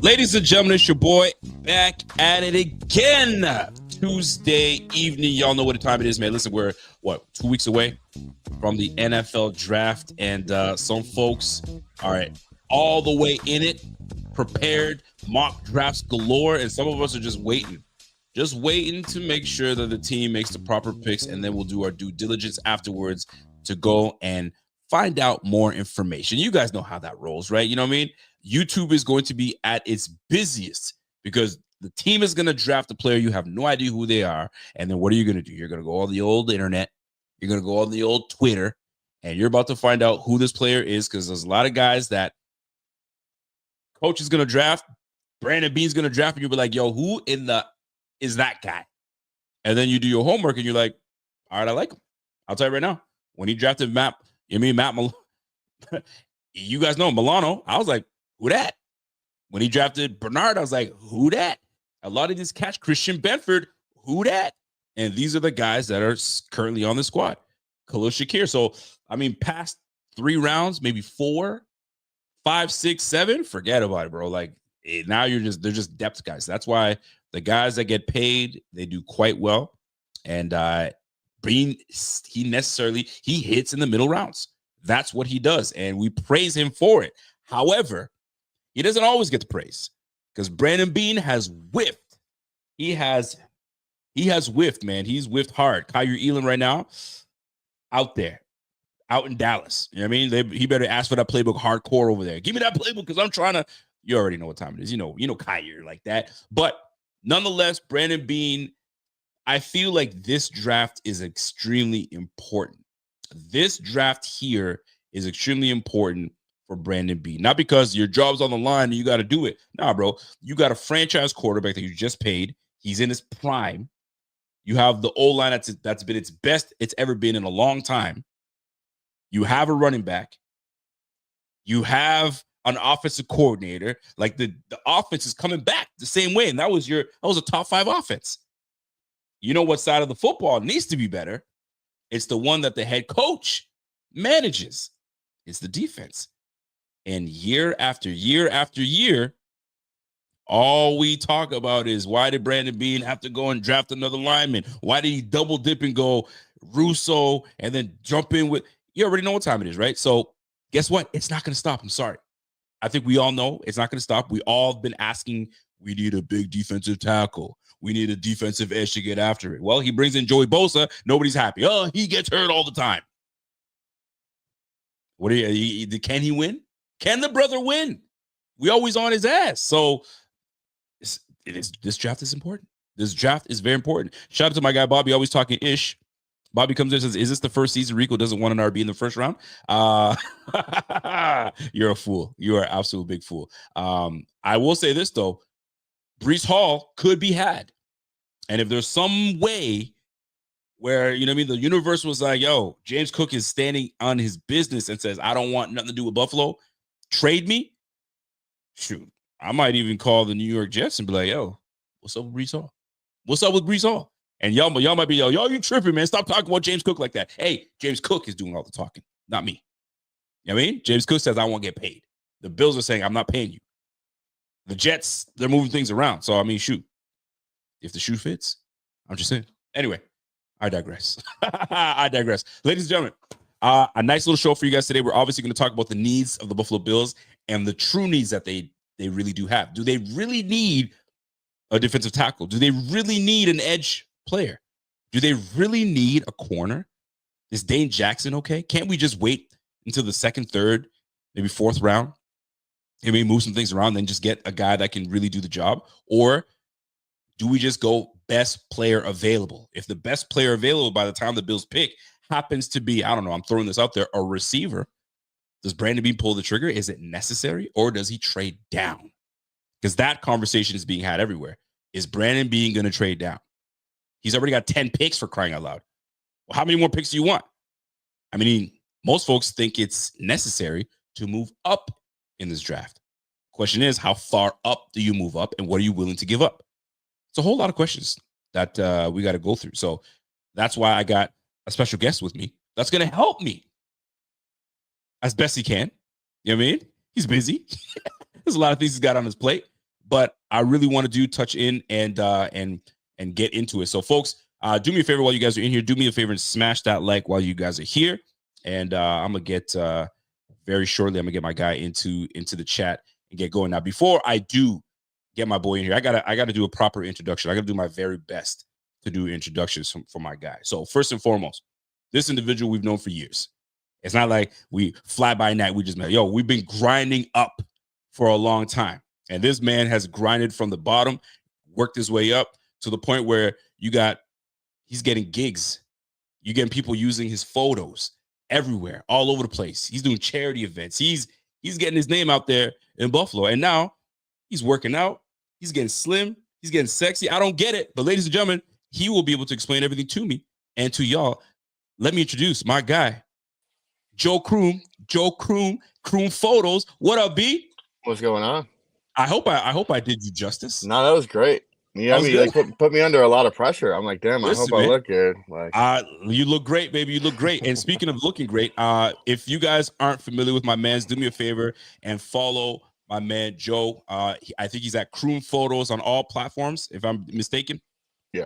Ladies and gentlemen, it's your boy back at it again. Tuesday evening. Y'all know what the time it is, man. Listen, we're, 2 weeks away from the NFL draft, and some folks are all the way in it, prepared, mock drafts galore, and some of us are just waiting to make sure that the team makes the proper picks, and then we'll do our due diligence afterwards to go and find out more information. You guys know how that rolls, right? You know what I mean? YouTube is going to be at its busiest because the team is going to draft a player. You have no idea who they are. And then what are you going to do? You're going to go on the old internet. You're going to go on the old Twitter, and you're about to find out who this player is, because there's a lot of guys that coach is going to draft. Brandon Beane's going to draft, and you'll be like, yo, who in the is that guy? And then you do your homework, and you're like, all right, I like him. I'll tell you right now, when he drafted Matt Milano, you guys know Milano, I was like, who that? When he drafted Bernard, I was like, who that? A lot of these cats, Christian Benford, who that? And these are the guys that are currently on the squad. Khalil Shakir. So, I mean, past 3 rounds, maybe 4, 5, 6, 7, forget about it, bro. Like, now they're just depth guys. That's why the guys that get paid, they do quite well. And Bean, he hits in the middle rounds. That's what he does, and we praise him for it. However, he doesn't always get the praise, because Brandon Beane has whiffed. He has whiffed, man. He's whiffed hard. Kyrie Elam right now, out in Dallas. You know what I mean? He better ask for that playbook hardcore over there. Give me that playbook, because I'm trying to. You already know what time it is. You know Kyrie like that. But nonetheless, Brandon Beane, I feel like this draft is extremely important. This draft here is extremely important for Brandon Beane. Not because your job's on the line and you got to do it. Nah, bro. You got a franchise quarterback that you just paid. He's in his prime. You have the O-line that's been its best it's ever been in a long time. You have a running back. You have an offensive coordinator. Like the offense is coming back the same way. And that was a top 5 offense. You know what side of the football needs to be better? It's the one that the head coach manages. It's the defense. And year after year after year, all we talk about is, why did Brandon Beane have to go and draft another lineman? Why did he double dip and go Russo and then jump in with, you already know what time it is, right? So guess what? It's not going to stop. I'm sorry. I think we all know it's not going to stop. We all have been asking, we need a big defensive tackle. We need a defensive edge to get after it. Well, he brings in Joey Bosa. Nobody's happy. Oh, he gets hurt all the time. Can he win? Can the brother win? We always on his ass. So this draft is important. This draft is very important. Shout out to my guy Bobby, always talking ish. Bobby comes in and says, is this the first season Rico doesn't want an RB in the first round? You're a fool. You are an absolute big fool. I will say this, though. Breece Hall could be had. And if there's some way where, you know what I mean, the universe was like, yo, James Cook is standing on his business and says, I don't want nothing to do with Buffalo, trade me. Shoot, I might even call the New York Jets and be like, yo, what's up with Breece Hall? What's up with Breece Hall? And y'all might be, yo, you tripping, man. Stop talking about James Cook like that. Hey, James Cook is doing all the talking, not me. You know what I mean? James Cook says, I won't get paid. The Bills are saying, I'm not paying you. The Jets, they're moving things around. So, I mean, shoot. If the shoe fits, I'm just saying. Anyway, I digress. Ladies and gentlemen, a nice little show for you guys today. We're obviously going to talk about the needs of the Buffalo Bills and the true needs that they really do have. Do they really need a defensive tackle? Do they really need an edge player? Do they really need a corner? Is Dane Jackson okay? Can't we just wait until the 2nd, 3rd, maybe 4th round? Maybe move some things around, then just get a guy that can really do the job? Or do we just go best player available? If the best player available by the time the Bills pick happens to be, I don't know, I'm throwing this out there, a receiver, does Brandon Beane pull the trigger? Is it necessary? Or does he trade down? Because that conversation is being had everywhere. Is Brandon Beane going to trade down? He's already got 10 picks, for crying out loud. Well, how many more picks do you want? I mean, most folks think it's necessary to move up in this draft. Question is, how far up do you move up, and what are you willing to give up? it's a whole lot of questions that we got to go through. So that's why I got a special guest with me that's going to help me as best he can. You know what I mean? He's busy. There's a lot of things he's got on his plate, but I really want to touch in and get into it. So, folks, do me a favor while you guys are in here. Do me a favor and smash that like while you guys are here. And I'm gonna get very shortly. I'm gonna get my guy into the chat and get going. Now, before I do get my boy in here, I gotta do a proper introduction. I gotta do my very best to do introductions for my guy. So, first and foremost, this individual we've known for years. It's not like we fly by night. We just met. Yo, we've been grinding up for a long time. And this man has grinded from the bottom, worked his way up to the point where he's getting gigs. You're getting people using his photos everywhere, all over the place. He's doing charity events. He's getting his name out there in Buffalo. And now he's working out. He's getting slim. He's getting sexy. I don't get it. But ladies and gentlemen, he will be able to explain everything to me and to y'all. Let me introduce my guy, Joe Kroom. Joe Kroom, Kroom Photos. What up, B? What's going on? I hope I did you justice. No, that was great. Yeah, I mean, like put me under a lot of pressure. I'm like, damn, listen, I hope I look good. Like, you look great, baby. You look great. And speaking of looking great, if you guys aren't familiar with my man's, do me a favor and follow my man Joe. I think he's at Croom Photos on all platforms, if I'm mistaken. Yeah.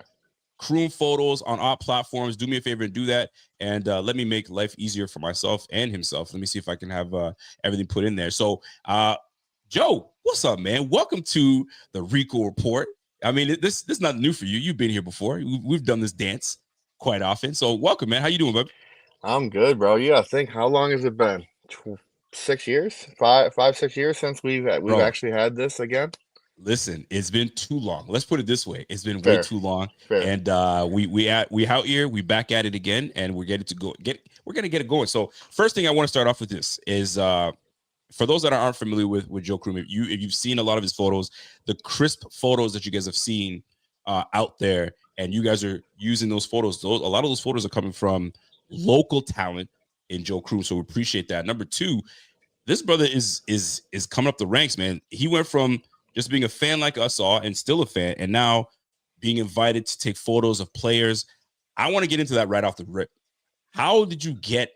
Croom Photos on all platforms. Do me a favor and do that. And let me make life easier for myself and himself. Let me see if I can have everything put in there. So, Joe, what's up, man? Welcome to the Rico Report. I mean, this is not new for you. You've been here before. We've done this dance quite often. So welcome, man. How you doing, bud? I'm good, bro. You gotta think, how long has it been? 6 years? 6 years since we've actually had this again? Listen, it's been too long. Let's put it this way. It's been way too long. Fair. And we out here, we back at it again, and we're getting to go we're gonna get it going. So first thing I want to start off with this is for those that aren't familiar with Joe Kroom, if you've seen a lot of his photos, the crisp photos that you guys have seen out there, and you guys are using those photos, a lot of those photos are coming from local talent in Joe Kroom. So we appreciate that. Number two, this brother is coming up the ranks, man. He went from just being a fan like us all and still a fan, and now being invited to take photos of players. I want to get into that right off the rip. How did you get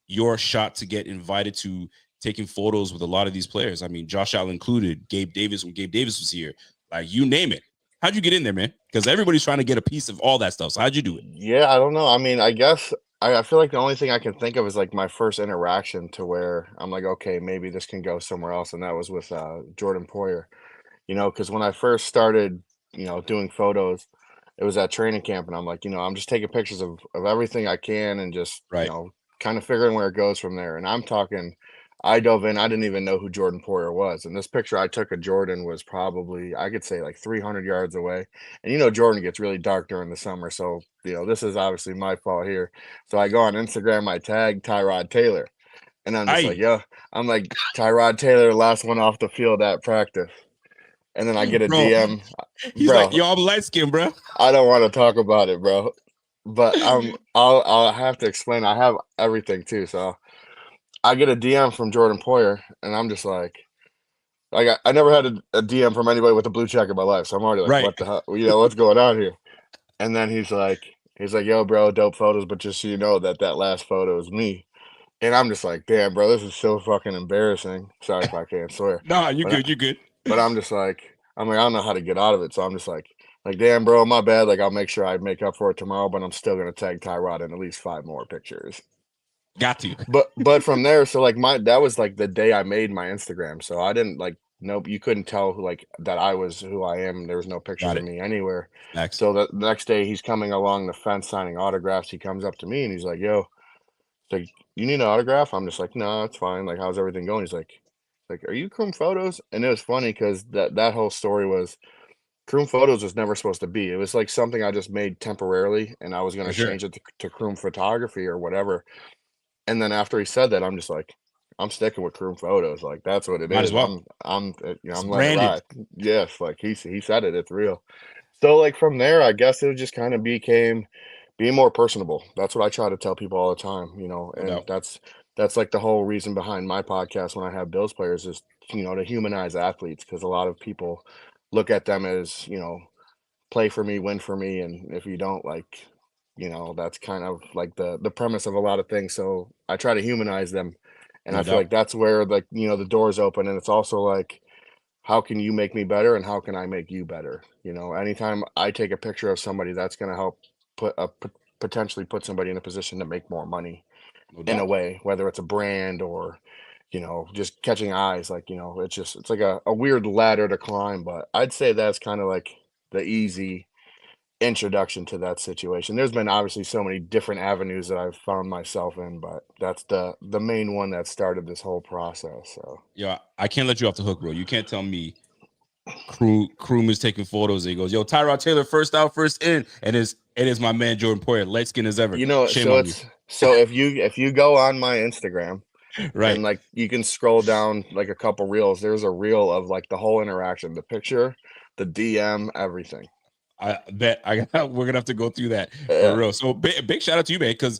your shot to get invited to taking photos with a lot of these players? I mean, Josh Allen included, Gabe Davis when Gabe Davis was here, like you name it. How'd you get in there, man? Because everybody's trying to get a piece of all that stuff. So how'd you do it? Yeah, I don't know. I mean, I guess I feel like the only thing I can think of is like my first interaction to where I'm like, okay, maybe this can go somewhere else. And that was with Jordan Poyer, because when I first started, doing photos, it was at training camp. And I'm like, I'm just taking pictures of everything I can and just, kind of figuring where it goes from there. And I'm talking, I dove in. I didn't even know who Jordan Poyer was. And this picture I took of Jordan was probably, I could say, like 300 yards away. And Jordan gets really dark during the summer. So, this is obviously my fault here. So I go on Instagram, I tag Tyrod Taylor. And I'm just like, yo, I'm like, Tyrod Taylor, last one off the field at practice. And then I get a DM. He's like, yo, I'm light skinned, bro. I don't want to talk about it, bro. But I'll have to explain. I have everything too, so I get a DM from Jordan Poyer, and I'm just like I never had a DM from anybody with a blue check in my life, so I'm already like, what the hell? What's going on here? And then he's like, yo, bro, dope photos, but just so you know that last photo is me. And I'm just like, damn, bro, this is so fucking embarrassing. Sorry if I can't swear. No, you good, you good. But I'm just like, I don't know how to get out of it, so I'm just like, damn, bro, my bad. Like, I'll make sure I make up for it tomorrow, but I'm still gonna tag Tyrod in at least 5 more pictures. Got to. But from there, so like that was like the day I made my Instagram. So I didn't nope, you couldn't tell like that I was who I am. There was no pictures of me anywhere. Next. So the next day he's coming along the fence signing autographs. He comes up to me and he's like, yo, like, you need an autograph? I'm just like, no, it's fine. Like, how's everything going? He's like, are you Croom Photos? And it was funny because that whole story was Croom Photos was never supposed to be. It was like something I just made temporarily, and I was going to change it to Croom Photography or whatever. And then after he said that, I'm just like, I'm sticking with Croom Photos. Like, that's what it Might is. as well. I'm letting it ride. Yes, like he said it. It's real. So like from there, I guess it just kind of became being more personable. That's what I try to tell people all the time, and that's like the whole reason behind my podcast when I have Bills players is, to humanize athletes, because a lot of people look at them as, play for me, win for me, and if you don't, like, that's kind of like the premise of a lot of things. So I try to humanize them, and No I feel doubt. like that's where, like, the doors open, and it's also like, how can you make me better, and how can I make you better? Anytime I take a picture of somebody, that's going to help potentially put somebody in a position to make more money No in a doubt. way, whether it's a brand or just catching eyes. Like, it's like a weird ladder to climb, but I'd say that's kind of like the easy introduction to that situation. There's been obviously so many different avenues that I've found myself in, but that's the main one that started this whole process. So Yeah, I can't let you off the hook, bro. You can't tell me Croom is taking photos and he goes, "Yo, Tyrod Taylor, first out, first in," and it is my man Jordan Poyer, light skin as ever. Shame so on you. it's so if you go on my Instagram and, Right. like, you can scroll down like a couple reels, there's a reel of like the whole interaction, the picture, the DM, everything. I bet we're gonna have to go through that for Yeah. real. So big shout out to you, man, because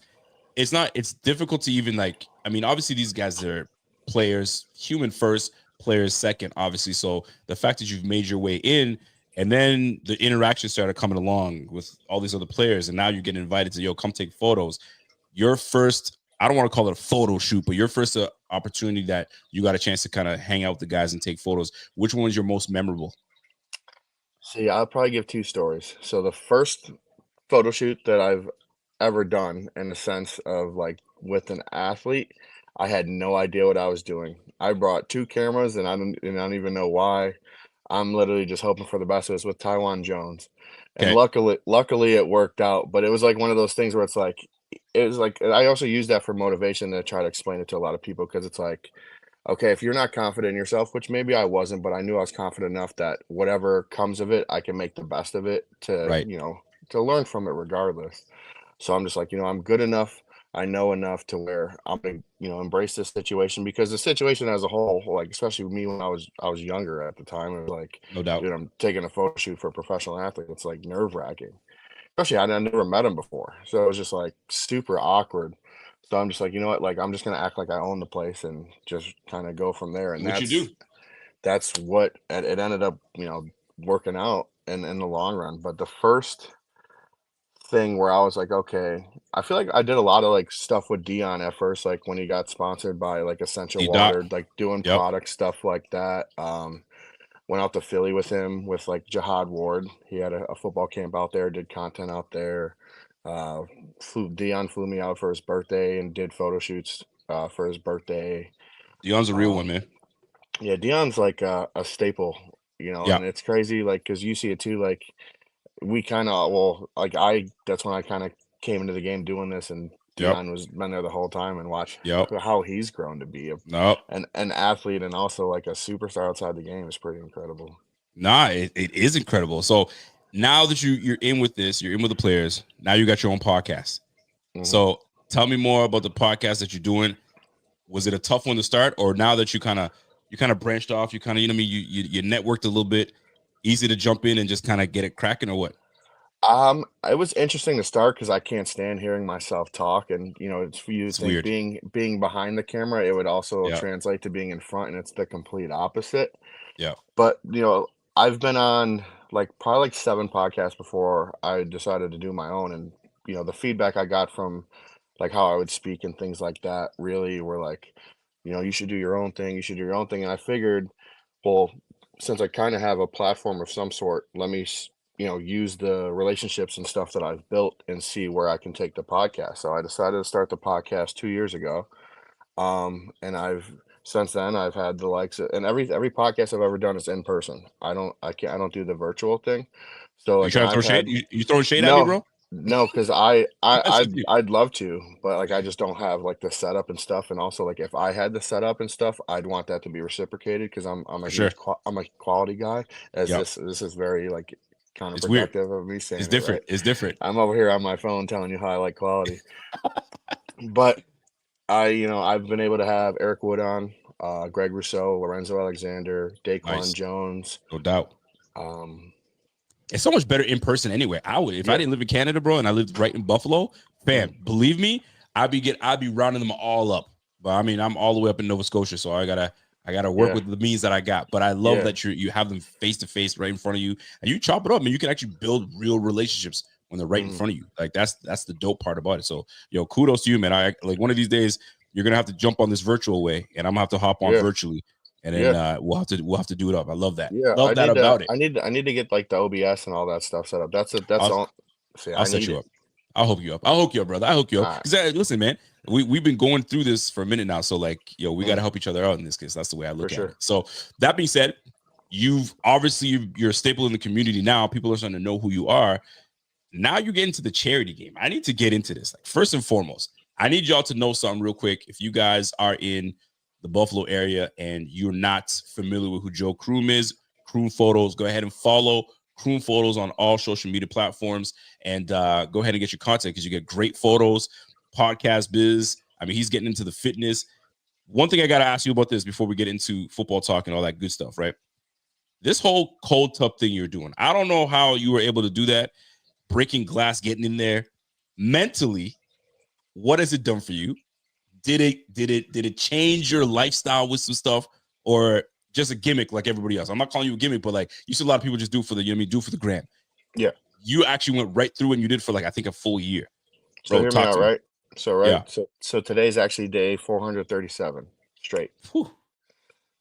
it's difficult to even like. I mean, obviously these guys are players, human first, players second, obviously. So the fact that you've made your way in, and then the interaction started coming along with all these other players, and now you're getting invited to come take photos. Your first, I don't want to call it a photo shoot, but your first opportunity that you got a chance to kind of hang out with the guys and take photos. Which one's your most memorable? See, I'll probably give two stories. So the first photo shoot that I've ever done, in the sense of like with an athlete, I had no idea what I was doing. I brought two cameras, and I don't even know why. I'm literally just hoping for the best. It was with Taiwan Jones, and Okay, luckily it worked out. But it was like one of those things where it's like, it was like, I also use that for motivation to try to explain it to a lot of people, because it's like, okay, if you're not confident in yourself, which maybe I wasn't, but I knew I was confident enough that whatever comes of it, I can make the best of it to, right. to learn from it regardless. So I'm just like, I'm good enough. I know enough to where I'm gonna, embrace this situation, because the situation as a whole, like, especially with me when I was younger at the time, it was like, No doubt. dude, I'm taking a photo shoot for a professional athlete. It's like nerve-wracking. Especially I never met him before. So it was just like super awkward. So I'm just like, you know what? Like, I'm just gonna act like I own the place and just kind of go from there. And What you do? that's what it ended up, working out in the long run. But the first thing where I was like, okay, I feel like I did a lot of like stuff with Dion at first, like when he got sponsored by like Essential D Doc. Water, like doing Yep. product stuff like that. Went out to Philly with him with like Jihad Ward. He had a football camp out there, did content out there. Uh, Dion flew me out for his birthday and did photo shoots for his birthday. Dion's a real one, Um, man. yeah, Dion's like a staple, Yeah. and it's crazy, like, because you see it too. Like, we kind of, well, like, that's when I kind of came into the game doing this, and Yep. Dion was been there the whole time, and watch Yep. how he's grown to be No. an athlete, and also like a superstar outside the game is pretty incredible. Nah, it is incredible. So now that you're in with this, you're in with the players. Now you got your own podcast. Hmm. So tell me more about the podcast that you're doing. Was it a tough one to start, or now that you kind of branched off, you kind of you networked a little bit, easy to jump in and just kind of get it cracking, or what? It was interesting to start because I can't stand hearing myself talk, and it's for you to It's think weird. being behind the camera, it would also Yeah. translate to being in front, and it's the complete opposite. Yeah. But I've been on like probably like 7 podcasts before I decided to do my own, and the feedback I got from like how I would speak and things like that really were like, you should do your own thing, you should do your own thing, and I figured, well, since I kind of have a platform of some sort, let me use the relationships and stuff that I've built and see where I can take the podcast. So I decided to start the podcast 2 years ago, and I've since then I've had the likes of, and every podcast I've ever done is in person. I don't do the virtual thing. So You like, and trying to throw I've shade? had You throwing shade at me, no, bro? no, because I I That's just I'd, you. I'd love to, but like, I just don't have like the setup and stuff. And also, like, if I had the setup and stuff, I'd want that to be reciprocated, because I'm a For sure. I'm a quality guy. As Yep. this is very like It's weird. counterproductive of me It's saying it, different. right? It's different. I'm over here on my phone telling you how I like quality, but I've been able to have Eric Wood on, Greg Rousseau, Lorenzo Alexander, Daquan Nice. Jones. No doubt. Um, It's so much better in person anyway. I would if I yeah, didn't live in Canada, bro, and I lived right in Buffalo, mm, fam, believe me, I'd be rounding them all up. But I mean, I'm all the way up in Nova Scotia, so I got to work Yeah. with the means that I got. But I love Yeah. that you have them face to face right in front of you, and you chop it up, and you can actually build real relationships when they're right in Mhm. front of you. Like that's the dope part about it. So yo, kudos to you, man. I like one of these days you're gonna have to jump on this virtual way, and I'm gonna have to hop on Yeah. virtually, and then Yeah. We'll have to do it up. I love that. Yeah. Love that about it. I need to get like the OBS and all that stuff set up. That's I'll all. See, I'll I set need you it. up. I'll hook you up. I'll hook you up, brother. I'll hook you up. All right. Because listen, man, we've been going through this for a minute now. So like, yo, we got to Mm, help each other out in this case. That's the way I for look at it. sure. So that being said, you're a staple in the community now. People are starting to know who you are. Now you get into the charity game. I need to get into this. Like first and foremost, I need y'all to know something real quick. If you guys are in the Buffalo area and you're not familiar with who Joe Kroom is, Kroom Photos, go ahead and follow Kroom Photos on all social media platforms and go ahead and get your content because you get great photos, podcast biz. I mean, he's getting into the fitness. One thing I got to ask you about this before we get into football talk and all that good stuff, right? This whole cold tub thing you're doing, I don't know how you were able to do that, breaking glass, getting in there mentally. What has it done for you? Did it change your lifestyle with some stuff, or just a gimmick like everybody else? I'm not calling you a gimmick, but like you see a lot of people just do it for the, you know what I mean, do it for the gram. Yeah. You actually went right through and you did for like I think a full year. So So hear me talk out, to me. right? So Yeah. So today's actually day 437 straight. Whew.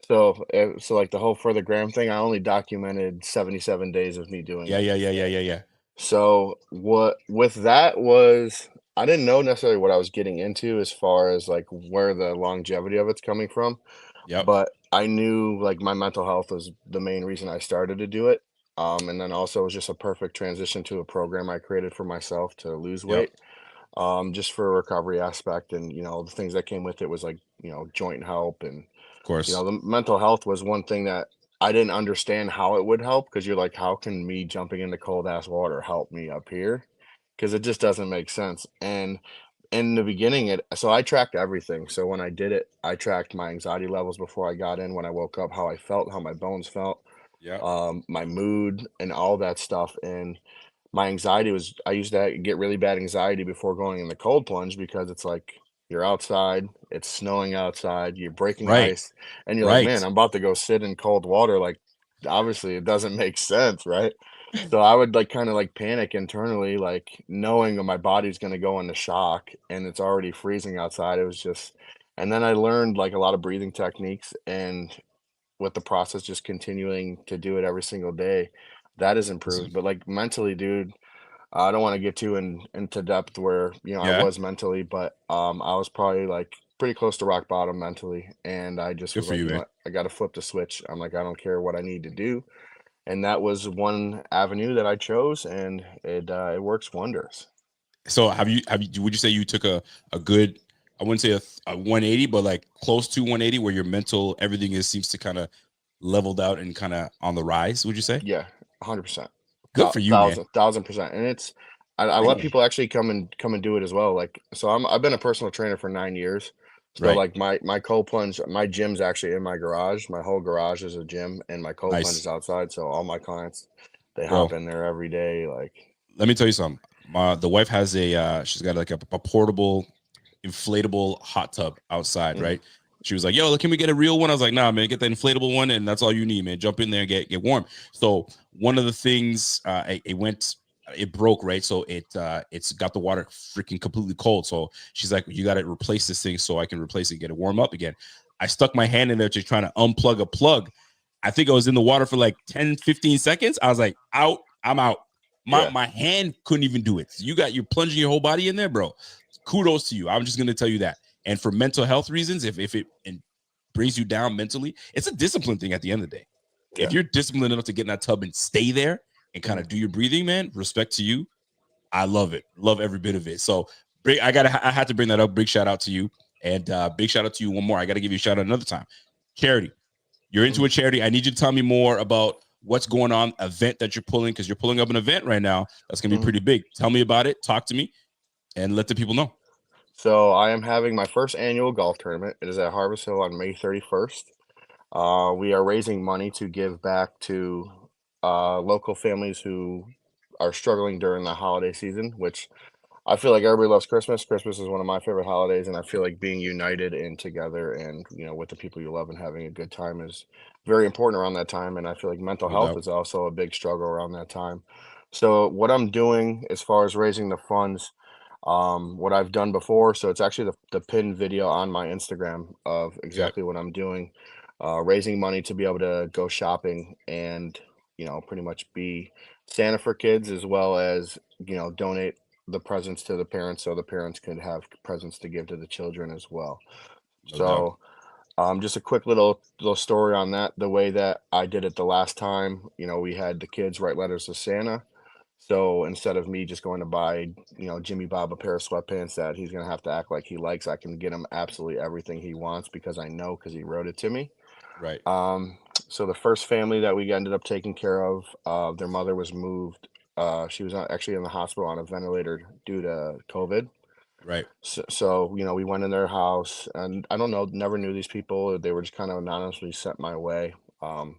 So like the whole for the gram thing, I only documented 77 days of me doing Yeah, it. yeah, yeah, yeah, yeah, yeah. So what with that was I didn't know necessarily what I was getting into as far as like where the longevity of it's coming from, Yep. but I knew like my mental health was the main reason I started to do it. And then also it was just a perfect transition to a program I created for myself to lose Yep. weight, just for a recovery aspect. And, the things that came with it was like, joint help and Of course. the mental health was one thing that I didn't understand how it would help because you're like, how can me jumping into cold ass water help me up here? Because it just doesn't make sense. And in the beginning, so I tracked everything. So when I did it, I tracked my anxiety levels before I got in, when I woke up, how I felt, how my bones felt, Yep. my mood, and all that stuff. And my anxiety was, I used to get really bad anxiety before going in the cold plunge because it's like you're outside, it's snowing outside, you're breaking Right. ice, and you're like, Right. man, I'm about to go sit in cold water. Like, obviously, it doesn't make sense, right? So I would like kind of like panic internally, like knowing that my body's going to go into shock and it's already freezing outside. It was just, and then I learned like a lot of breathing techniques, and with the process, just continuing to do it every single day, that has Listen. improved. But like mentally, dude, I don't want to get too into depth where, I Yeah. was mentally, but I was probably like pretty close to rock bottom mentally. And I just Good was for like, you, man. what? I got to flip the switch. I'm like, I don't care what I need to do. And that was one avenue that I chose, and it works wonders. So would you say you took a good, I wouldn't say a 180, but like close to 180 where your mental everything is seems to kind of leveled out and kind of on the rise, would you say? Yeah, 100%. Good for you, man. Thousand percent. And I let Man. people actually come and do it as well. Like, so I've been a personal trainer for 9 years. So Right. like my cold plunge, my gym's actually in my garage. My whole garage is a gym, and my cold plunge is Nice. outside. So all my clients, they hop Bro, in there every day. Like, let me tell you something. The wife has she's got like a portable inflatable hot tub outside, mhm, right? She was like, "Yo, can we get a real one?" I was like, "Nah, man, get the inflatable one, and that's all you need, man. Jump in there and get warm." So one of the things, it broke, right? So it's got the water freaking completely cold. So she's like, "You got to replace this thing so I can replace it, and get it warm up again." I stuck my hand in there just trying to unplug a plug. I think I was in the water for like 10, 15 seconds. I was like, out, I'm out. My yeah, my hand couldn't even do it. So you're plunging your whole body in there, bro. Kudos to you. I'm just gonna tell you that. And for mental health reasons, if it brings you down mentally, it's a discipline thing at the end of the day. yeah, If you're disciplined enough to get in that tub and stay there and kind mhm, of do your breathing, man, respect to you. I love it. Love every bit of it. So I had to bring that up. Big shout out to you. And big shout out to you one more. I got to give you a shout out another time. Charity. You're into mhm. a charity. I need you to tell me more about what's going on, event that you're pulling, because you're pulling up an event right now that's going to be Mhm. pretty big. Tell me about it. Talk to me and let the people know. So I am having my first annual golf tournament. It is at Harvest Hill on May 31st. We are raising money to give back to local families who are struggling during the holiday season, which I feel like everybody loves Christmas. Christmas is one of my favorite holidays, and I feel like being united and together and, with the people you love and having a good time is very important around that time. And I feel like mental No health doubt. is also a big struggle around that time. So what I'm doing as far as raising the funds, what I've done before, so it's actually the pinned video on my Instagram of Yep. exactly what I'm doing, raising money to be able to go shopping and, pretty much be Santa for kids as well as, donate the presents to the parents so the parents could have presents to give to the children as well. No doubt. So, just a quick little story on that. The way that I did it the last time, we had the kids write letters to Santa. So instead of me just going to buy, Jimmy Bob a pair of sweatpants that he's gonna have to act like he likes, I can get him absolutely everything he wants because I know because he wrote it to me. Right. So the first family that we ended up taking care of, their mother was moved. She was actually in the hospital on a ventilator due to COVID. Right. So, we went in their house, and I don't know, never knew these people. They were just kind of anonymously sent my way. And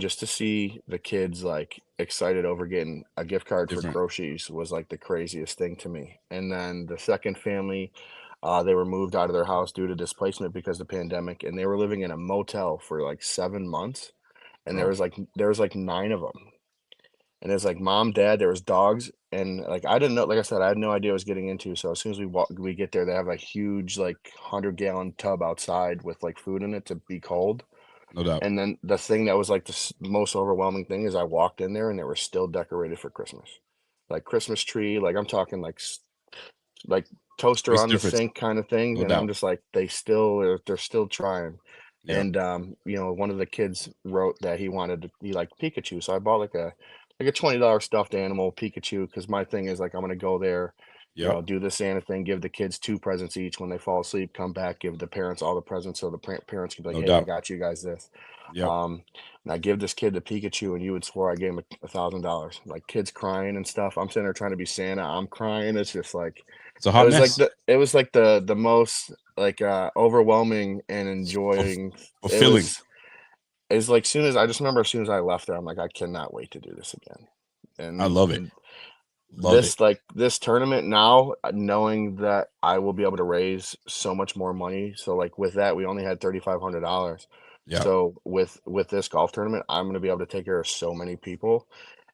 just to see the kids like excited over getting a gift card for Different. groceries was like the craziest thing to me. And then the second family, they were moved out of their house due to displacement because of the pandemic, and they were living in a motel for like 7 months. And there Bro. was like there was like nine of them, and it's like mom, dad, there was dogs, and like I didn't know. Like I said, I had no idea what I was getting into. So as soon as we get there, they have a huge like 100-gallon tub outside with like food in it to be cold. No doubt. And then the thing that was like the most overwhelming thing is I walked in there and they were still decorated for Christmas, like Christmas tree. Like I'm talking like toaster Makes a on the difference. sink kind of thing, No and I'm doubt. just like, they're still trying. Yep. And one of the kids wrote that he liked Pikachu, so I bought like a $20 stuffed animal Pikachu because my thing is like I'm gonna go there, Yep. do the Santa thing, give the kids two presents each when they fall asleep, come back, give the parents all the presents so the parents can be like, No hey, I doubt. got you guys this. Yep. And I give this kid the Pikachu, and you would swear I gave him $1,000. Like kids crying and stuff. I'm sitting there trying to be Santa. I'm crying. It's just like It's a hot mess. it was like the most like overwhelming and Fulf- enjoying. It Fulfilling. was it's like soon as I just remember as soon as I left there, I'm like, I cannot wait to do this again. I And love it. and Love it. this tournament now, knowing that I will be able to raise so much more money. So like with that, we only had $3,500. Yep. So with this golf tournament, I'm going to be able to take care of so many people.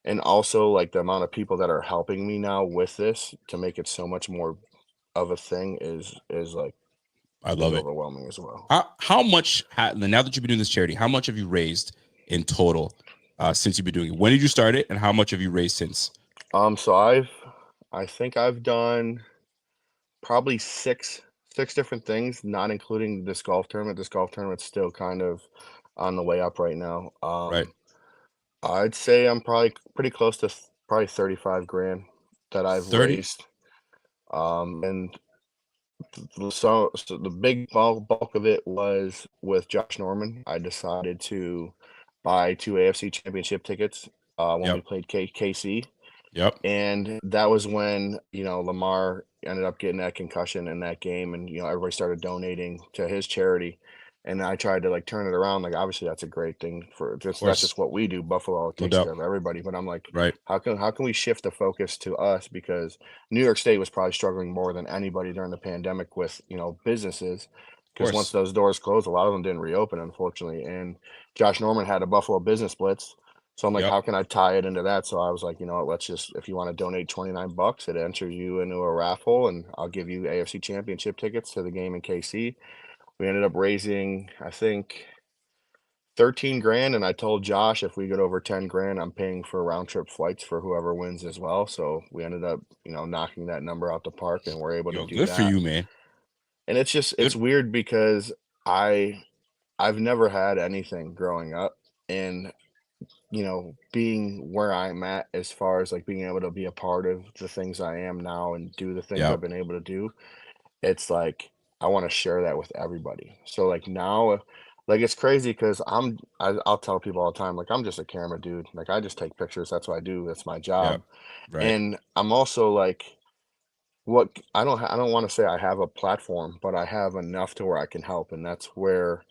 And also like the amount of people that are helping me now with this to make it so much more of a thing I is love it. overwhelming as well. How much now that you've been doing this charity, how much have you raised in total since you've been doing it? When did you start it, and how much have you raised since? So I think I've done probably six different things, not including this golf tournament. This golf tournament's still kind of on the way up right now. Right. I'd say I'm probably pretty close to probably 35 grand that I've 30. raised. And so the big bulk of it was with Josh Norman. I decided to buy two AFC championship tickets when we Yep. played KC. Yep. And that was when, Lamar ended up getting that concussion in that game, and, everybody started donating to his charity. And I tried to like turn it around. Like obviously that's a great thing for Of that's course. just what we do. Buffalo No takes doubt. care of everybody. But I'm like, Right. how can we shift the focus to us? Because New York State was probably struggling more than anybody during the pandemic with, businesses. Of Because once course. those doors closed, a lot of them didn't reopen, unfortunately. And Josh Norman had a Buffalo Business Blitz, so I'm like, Yep. how can I tie it into that? So I was like, what, let's just, if you want to donate $29, it enters you into a raffle, and I'll give you AFC championship tickets to the game in KC. We ended up raising, I think, 13 grand. And I told Josh if we get over 10 grand, I'm paying for round trip flights for whoever wins as well. So we ended up, knocking that number out the park, and we're able to Yo, do good for that. you, man. And it's Good. weird because I, I've never had anything growing up. And being where I'm at as far as like being able to be a part of the things I am now and do the things Yeah. I've been able to do, it's like I want to share that with everybody. So like now, like it's crazy because I'll tell people all the time, like I'm just a camera dude. Like I just take pictures. That's what I do. That's my Yeah. job. Right. And I'm also like, I don't want to say I have a platform, but I have enough to where I can help, and that's where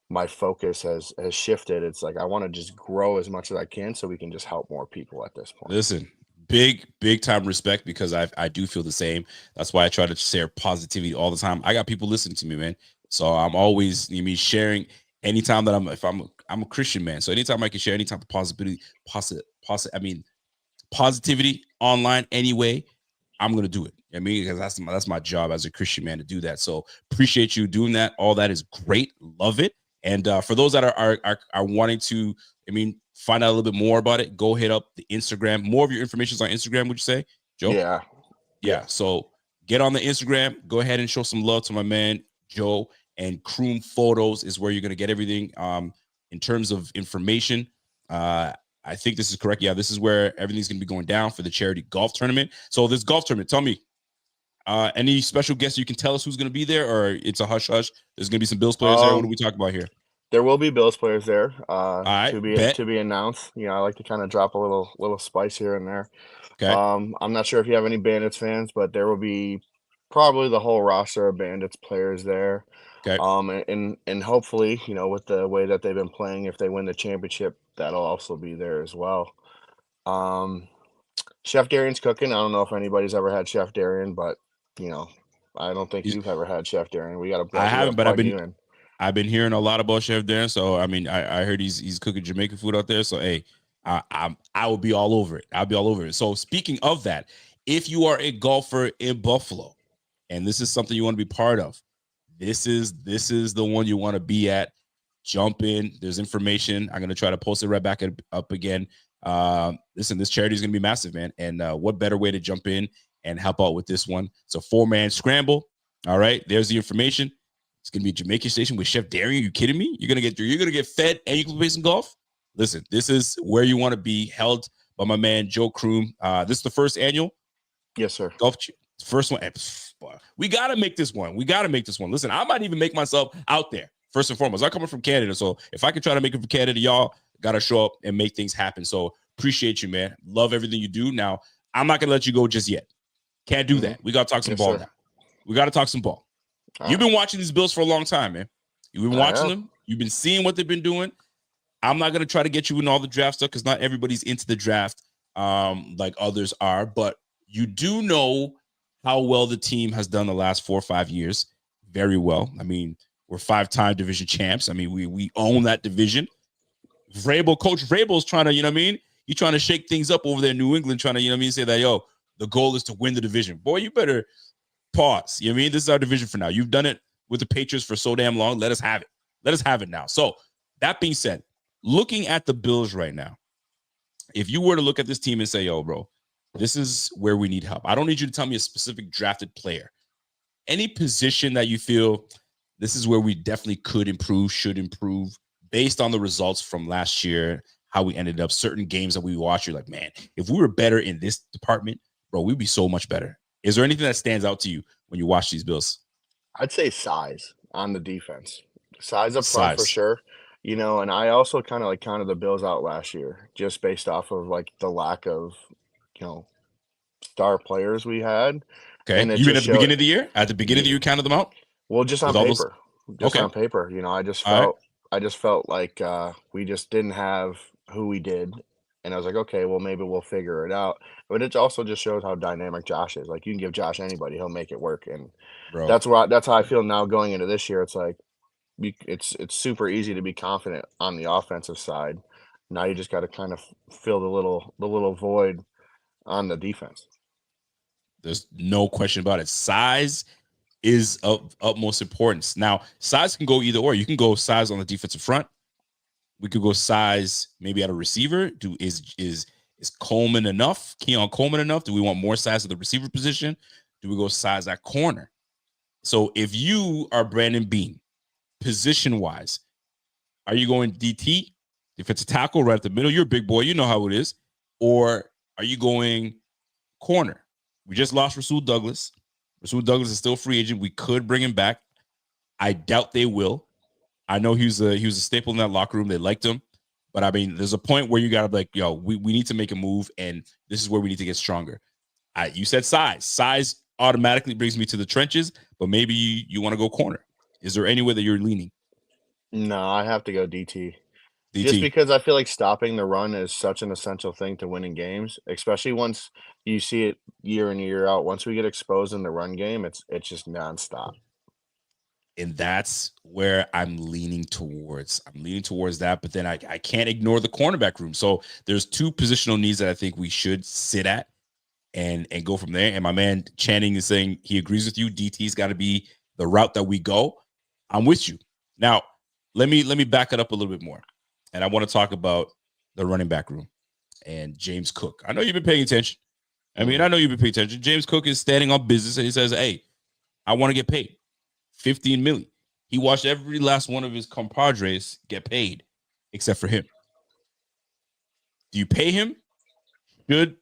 my focus has shifted. It's like I want to just grow as much as I can so we can just help more people at this point. Listen, big time respect, because I do feel the same. That's why I try to share positivity all the time. I got people listening to me, man. So I'm always, sharing anytime that I'm a Christian man. So anytime I can share any type of positivity online anyway, I'm gonna do it. I mean, because that's my job as a Christian man, to do that. So appreciate you doing that. All that is great. Love it. And for those that are wanting to, find out a little bit more about it, go hit up the Instagram. More of your information is on Instagram, would you say, Joe? Yeah. So get on the Instagram. Go ahead and show some love to my man Joe. And Croom Photos is where you're gonna get everything. In terms of information, I think this is correct. Yeah, this is where everything's going to be going down for the charity golf tournament. So this golf tournament, tell me, any special guests you can tell us who's going to be there, or it's a hush hush? There's going to be some Bills players there. What are we talking about here? There will be Bills players there. All right, to be announced. I like to kind of drop a little spice here and there. Okay. I'm not sure if you have any Bandits fans, but there will be probably the whole roster of Bandits players there. Okay. And hopefully, with the way that they've been playing, if they win the championship, that'll also be there as well. Chef Darian's cooking. I don't know if anybody's ever had Chef Darian, but I don't think you've ever had Chef Darian. I haven't, but I've been hearing a lot about Chef Darian. So I heard he's cooking Jamaican food out there. So hey, I will be all over it. I'll be all over it. So speaking of that, if you are a golfer in Buffalo, and this is something you want to be part of, this is the one you want to be at. Jump in. There's information. I'm going to try to post it right back up again. Listen, this charity is going to be massive, man. And what better way to jump in and help out with this one? It's a 4-man scramble. All right. There's the information. It's going to be a Jamaican station with Chef Darian. Are you kidding me? You're going to get fed and you can play some golf. Listen, this is where you want to be, held by my man, Joe Kroom. This is the first annual. Yes, sir. Golf. First one. We got to make this one. Listen, I might even make myself out there. First and foremost, I'm coming from Canada, so if I can try to make it for Canada, y'all got to show up and make things happen. So appreciate you, man. Love everything you do. Now, I'm not going to let you go just yet. Can't do that. We got to talk some ball now. We got to talk some ball. You've been watching these Bills for a long time, man. You've been watching them. You've been seeing what they've been doing. I'm not going to try to get you in all the draft stuff because not everybody's into the draft like others are, but you do know how well the team has done the last 4 or 5 years. Very well. We're 5-time division champs. We own that division. Coach Vrabel's trying to, he's trying to shake things up over there in New England, trying to, say that, the goal is to win the division. Boy, you better pause. This is our division for now. You've done it with the Patriots for so damn long. Let us have it. Let us have it now. So that being said, looking at the Bills right now, if you were to look at this team and say, bro, this is where we need help. I don't need you to tell me a specific drafted player. Any position that you feel this is where we definitely could improve, should improve, based on the results from last year, how we ended up, certain games that we watched, you're like, man, if we were better in this department, bro, we'd be so much better. Is there anything that stands out to you when you watch these Bills? I'd say size on the defense. Size up front for sure. And I also kind of counted the Bills out last year just based off of the lack of, star players we had. Okay. And even at the beginning of the year? At the beginning of the year, counted them out? Well, just on paper. On paper. I just felt like we just didn't have who we did. And I was like, okay, well, maybe we'll figure it out. But it also just shows how dynamic Josh is. You can give Josh anybody, he'll make it work. And that's how I feel now going into this year. It's it's super easy to be confident on the offensive side. Now you just got to kind of fill the little void on the defense. There's no question about it. Size is of utmost importance. Now, size can go either or. You can go size on the defensive front. We could go size maybe at a receiver. Is Coleman enough? Keon Coleman enough? Do we want more size at the receiver position? Do we go size at corner? So if you are Brandon Beane, position-wise, are you going DT, defensive tackle right at the middle? You're a big boy. You know how it is. Or are you going corner? We just lost Rasul Douglas. Rasul Douglas is still a free agent. We could bring him back. I doubt they will. I know he was a staple in that locker room. They liked him. But, there's a point where you got to be like, we need to make a move, and this is where we need to get stronger. You said size. Size automatically brings me to the trenches, but maybe you want to go corner. Is there any way that you're leaning? No, I have to go DT. Just DT. because I feel like stopping the run is such an essential thing to winning games, especially once you see it year in, year out. Once we get exposed in the run game, it's just nonstop. And that's where I'm leaning towards. I'm leaning towards that, but then I can't ignore the cornerback room. So there's two positional needs that I think we should sit at and go from there. And my man Channing is saying he agrees with you. DT's got to be the route that we go. I'm with you. Now, let me back it up a little bit more. And I want to talk about the running back room and James Cook. I know you've been paying attention. I mean, I know you've been paying attention. James Cook is standing on business and he says, hey, I want to get paid 15 million. He watched every last one of his compadres get paid except for him. Do you pay him? Should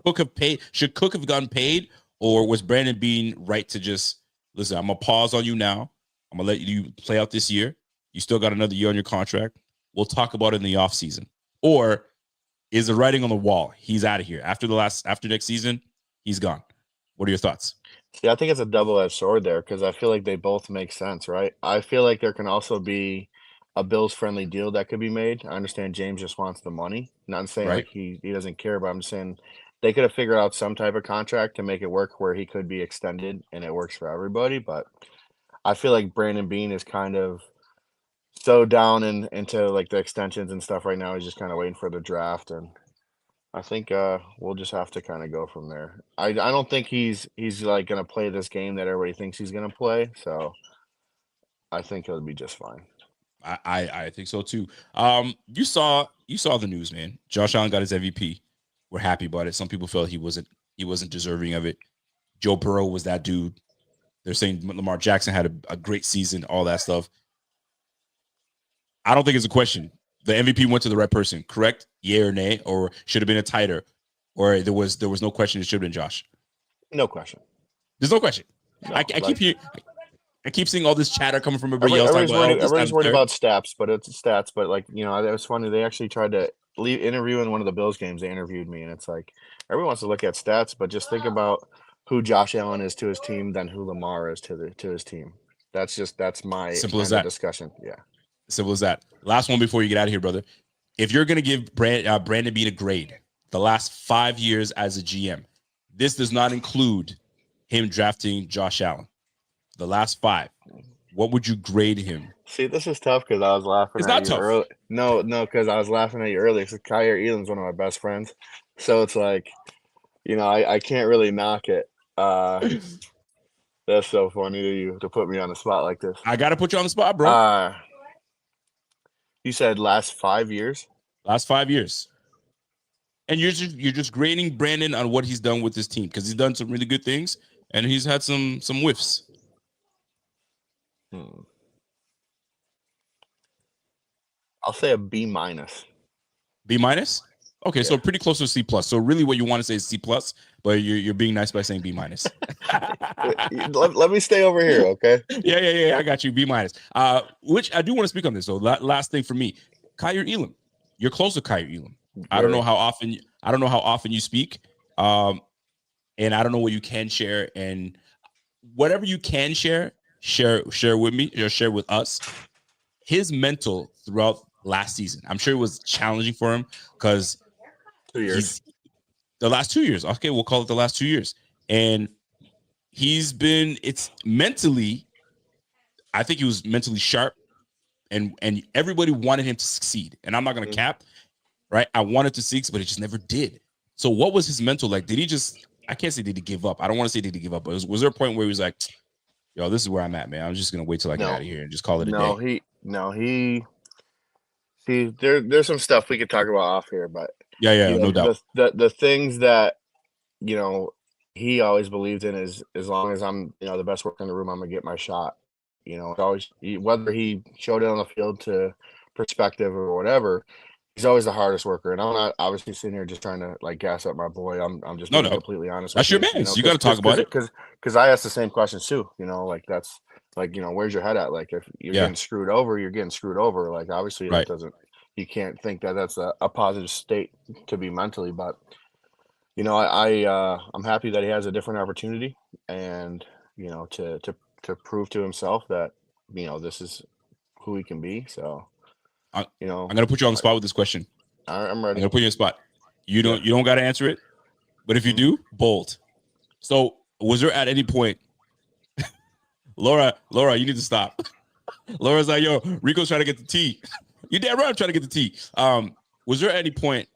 Cook have paid? Should Cook have gotten paid? Or was Brandon Beane right to just listen? I'm gonna pause on you now. I'm gonna let you play out this year. You still got another year on your contract. We'll talk about it in the offseason. Or is the writing on the wall? He's out of here after next season. He's gone. What are your thoughts? See, I think it's a double-edged sword there because I feel like they both make sense, right? I feel like there can also be a Bills-friendly deal that could be made. I understand James just wants the money. Not saying Right? like he doesn't care, but I'm just saying they could have figured out some type of contract to make it work where he could be extended and it works for everybody. But I feel like Brandon Beane is kind of so down into like the extensions and stuff right now. He's just kind of waiting for the draft, and I think we'll just have to kind of go from there. I don't think he's like gonna play this game that everybody thinks he's gonna play, so I think he'll be just fine. I think so too. You saw the news, man. Josh Allen got his MVP. We're happy about it. Some people felt he wasn't deserving of it. Joe Burrow was that dude. They're saying Lamar Jackson had a great season, all that stuff. I don't think it's a question. The MVP went to the right person, correct? Yeah or nay, or should have been a tighter, or there was no question. It should have been Josh. No question. There's no question. No, I like keep seeing all this chatter coming from everybody else talking everybody's about, worried. oh, this Everybody's guy's worried third. about stats, but it's stats. But like it was funny. They actually tried to interview in one of the Bills games. They interviewed me, and it's like everyone wants to look at stats, but just think about who Josh Allen is to his team, than who Lamar is to his team. That's my Simple as end of that. discussion. Yeah. Simple as that. Last one before you get out of here, brother. If you're going to give Brandon Beane a grade, the last 5 years as a GM, this does not include him drafting Josh Allen. The last 5, what would you grade him? See, this is tough because I was laughing It's at not you tough. early. No, because I was laughing at you earlier. Because Kyrie Elam's one of my best friends, so it's like, I can't really knock it. That's so funny to you to put me on the spot like this. I got to put you on the spot, bro. You said last 5 years. Last 5 years. And you're just grading Brandon on what he's done with this team because he's done some really good things and he's had some whiffs. I'll say a B minus. B minus? Okay, yeah. So pretty close to C plus. So really what you want to say is C plus, but you're being nice by saying B minus. let me stay over here, okay? Yeah. I got you. B minus. Which I do want to speak on this. So last thing for me, Kyrie Elam. You're close to Kyrie Elam. I don't know how often you speak. And I don't know what you can share. And whatever you can share with me, or share with us. His mental throughout last season. I'm sure it was challenging for him because 2 years. The last 2 years. Okay, we'll call it the last 2 years. And it's mentally, I think he was mentally sharp and everybody wanted him to succeed. And I'm not going to cap, right? I wanted to succeed, but it just never did. So what was his mental like? Did he just, I can't say did he give up? I don't want to say did he give up, but was there a point where he was like, yo, this is where I'm at, man. I'm just going to wait till I get out of here and just call it a day. See, there's some stuff we could talk about off here, but no doubt. The things that he always believed in is as long as I'm the best worker in the room, I'm gonna get my shot. Always whether he showed it on the field to perspective or whatever, he's always the hardest worker. And I'm not obviously sitting here just trying to like gas up my boy. I'm just being completely honest. That's with your man. You got to talk about it because I asked the same questions too. Like that's. Like, where's your head at? Like, if you're getting screwed over, you're getting screwed over. Like, obviously, that doesn't, you can't think that that's a positive state to be mentally. But, I'm happy that he has a different opportunity and, to prove to himself that, this is who he can be. So, I'm You know, gonna put you on the spot with this question. I'm I'm ready. gonna put you on the spot. You don't got to answer it, but if you do, bold. So, was there at any point, Laura, you need to stop. Laura's like, yo, Rico's trying to get the tea. You damn right I'm trying to get the tea. Was there any point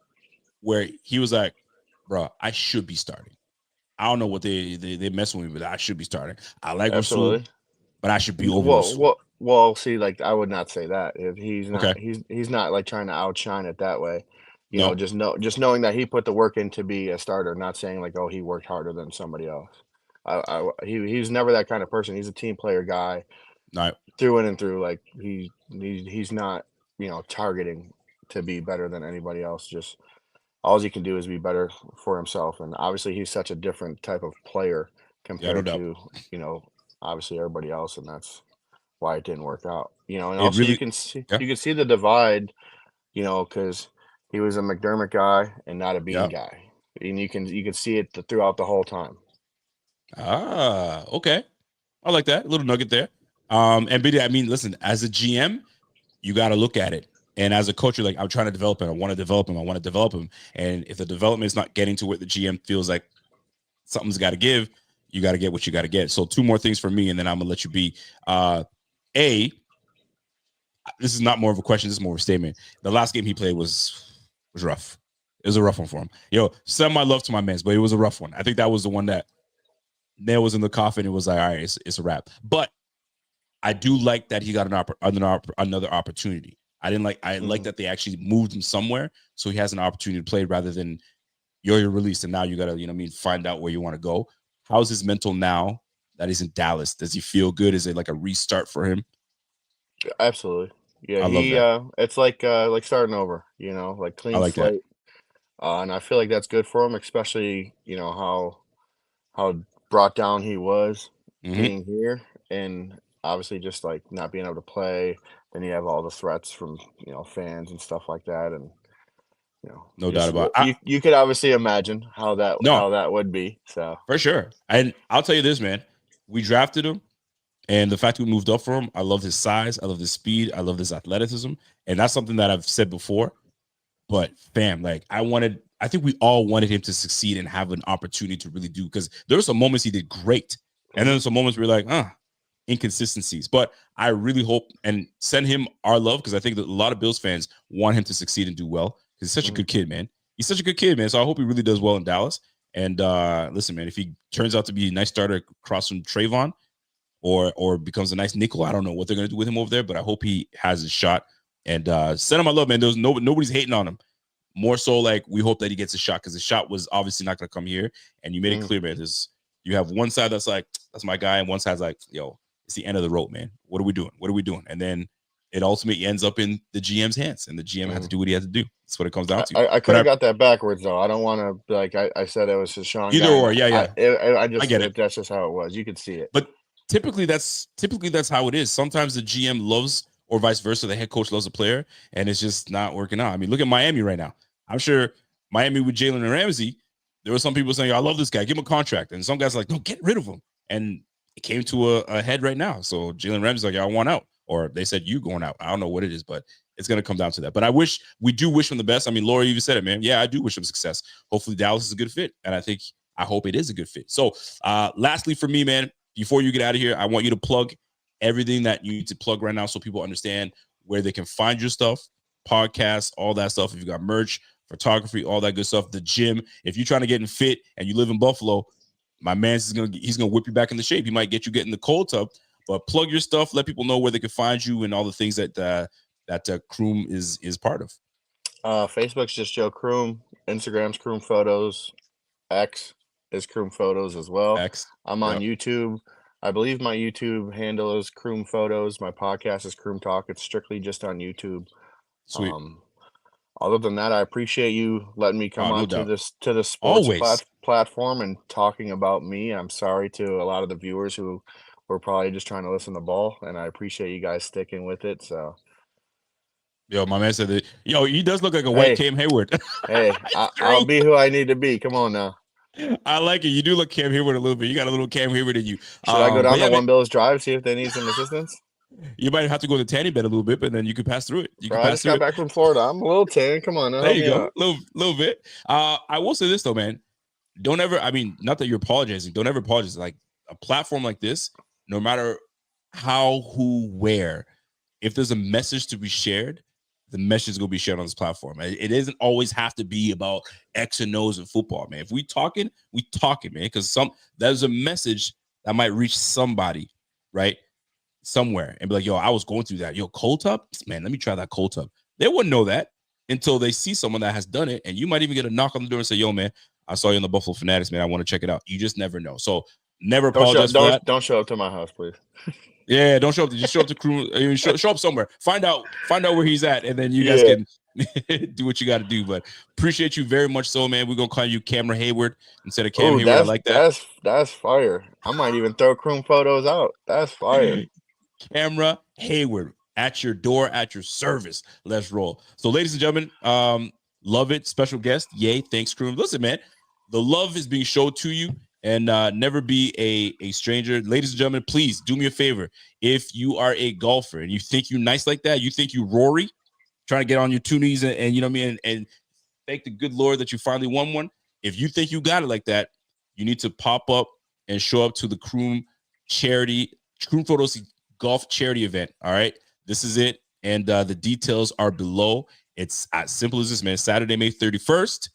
where he was like, bro, I should be starting? I don't know what they messing with me, but I should be starting. I like Rasul, Absolutely. but I should be over Well, Rasul. see, like I would not say that. If he's not, Okay. he's not like trying to outshine it that way. You know, No. just knowing that he put the work in to be a starter, not saying like, oh, he worked harder than somebody else. He's never that kind of person. He's a team player guy No. through and through. Like he's not, you know, targeting to be better than anybody else. Just all he can do is be better for himself. And obviously, he's such a different type of player Yeah, no compared doubt. to, you know, obviously everybody else, and that's why it didn't work out. You know, and It also really, yeah, you can see the divide, you know, because he was a McDermott guy and not a Bean yeah. guy, and you can see it throughout the whole time. Ah, okay. I like that. A little nugget there. And BD, I mean, listen, as a GM, you got to look at it. And as a coach, you're like, I'm trying to develop him. I want to develop him. I want to develop him. And if the development is not getting to what the GM feels like something's got to give, you got to get what you got to get. So 2 more things for me, and then I'm gonna let you be. A, this is not more of a question. This is more of a statement. The last game he played was rough. It was a rough one for him. Yo, send my love to my mans, but it was a rough one. I think that was the one that nail was in the coffin. It was like, all right, it's a wrap. But I do like that he got another opportunity. I like that they actually moved him somewhere so he has an opportunity to play rather than you're released and now you gotta, you know what I mean, find out where you want to go. How's his mental now that he's in Dallas? Does he feel good? Is it like a restart for him? Absolutely, yeah. I love that. It's like starting over. You know, like I clean like that. slate. And I feel like that's good for him, especially you know how brought down he was Mm-hmm. being here, and obviously just like not being able to play. Then you have all the threats from you know fans and stuff like that, and you know No doubt just about it. you could obviously imagine No, how that would be. So for sure. And I'll tell you this, man. We drafted him, and the fact that we moved up for him, I love his size, I love his speed, I love his athleticism, and that's something that I've said before. But fam, like I think we all wanted him to succeed and have an opportunity to really do because there were some moments he did great, and then some moments where we're like, inconsistencies. But I really hope and send him our love because I think that a lot of Bills fans want him to succeed and do well because he's such a good kid, man. He's such a good kid, man. So I hope he really does well in Dallas. And listen, man, if he turns out to be a nice starter across from Trayvon or becomes a nice nickel, I don't know what they're gonna do with him over there, but I hope he has a shot. And send him my love, man. There's nobody's hating on him. More so, like we hope that he gets a shot because the shot was obviously not gonna come here. And you made it clear, man. You have one side that's like, that's my guy, and one side's like, yo, it's the end of the road, man. What are we doing? What are we doing? And then it ultimately ends up in the GM's hands, and the GM had to do what he had to do. That's what it comes down to. I could have got that backwards though. I don't want to like I said it was a Sean Either guy. or, yeah. I just get it. That's just how it was. You could see it. But typically that's how it is. Sometimes the GM loves, or vice versa, the head coach loves a player, and it's just not working out. I mean, look at Miami right now. I'm sure Miami with Jalen and Ramsey, there were some people saying, I love this guy, give him a contract. And some guys are like, no, get rid of him. And it came to a head right now. So Jalen Ramsey's like, I want out. Or they said, you going out. I don't know what it is, but it's going to come down to that. But we do wish him the best. I mean, Laura even said it, man. Yeah, I do wish him success. Hopefully Dallas is a good fit. And I hope it is a good fit. So lastly for me, man, before you get out of here, I want you to plug everything that you need to plug right now so people understand where they can find your stuff, podcasts, all that stuff. If you got merch, photography, all that good stuff, the gym. If you're trying to get in fit and you live in Buffalo, my man's he's gonna whip you back into shape. He might get you getting the cold tub, but plug your stuff. Let people know where they can find you and all the things that Croom is part of. Facebook's just Joe Kroom. Instagram's Kroom Photos. X is Kroom Photos as well. X. I'm on YouTube. I believe my YouTube handle is Kroom Photos. My podcast is Kroom Talk. It's strictly just on YouTube. Sweet. Other than that, I appreciate you letting me come on to the sports platform and talking about me. I'm sorry to a lot of the viewers who were probably just trying to listen to ball, and I appreciate you guys sticking with it. So, yo, my man said that. Yo, he does look like a white Cam Hayward. Hey, I'll be who I need to be. Come on now. I like it. You do look Cam Hayward a little bit. You got a little Cam Hayward in you. Should I go down to One Bills Drive, see if they need some assistance? You might have to go to tanning bed a little bit, but then you can pass through it. You can Bro, I pass just through got it. back from Florida. I'm a little tan. Come on, now, There help you me go. out. Little bit. I will say this though, man. Don't ever, I mean, not that you're apologizing. Don't ever apologize. Like a platform like this, no matter how, who, where, if there's a message to be shared, the message is going to be shared on this platform. It doesn't always have to be about X and O's in football, man. If we talking, man, because there's a message that might reach somebody, right? Somewhere and be like, yo, I was going through that. Yo, cold tub? Man, let me try that cold tub. They wouldn't know that until they see someone that has done it. And you might even get a knock on the door and say, yo, man, I saw you on the Buffalo Fanatics, man. I want to check it out. You just never know. So never apologize for that. Don't show up to my house, please. Yeah, don't show up. Just show up to Croom. Show up somewhere. Find out where he's at, and then you guys can do what you got to do. But appreciate you very much, so man. We're gonna call you Cameron Hayward instead of Cam Hayward. I like that. That's fire. I might even throw Croom photos out. That's fire. Camera Hayward at your door, at your service. Let's roll. So, ladies and gentlemen, love it. Special guest. Yay. Thanks, Croom. Listen, man, the love is being showed to you. And never be a stranger. Ladies and gentlemen, please do me a favor. If you are a golfer and you think you're nice like that, you think you Rory, trying to get on your two knees and you know what I mean, and thank the good Lord that you finally won one. If you think you got it like that, you need to pop up and show up to the Croom Photos Golf Charity event. All right, this is it, and the details are below. It's as simple as this, man. Saturday, May 31st,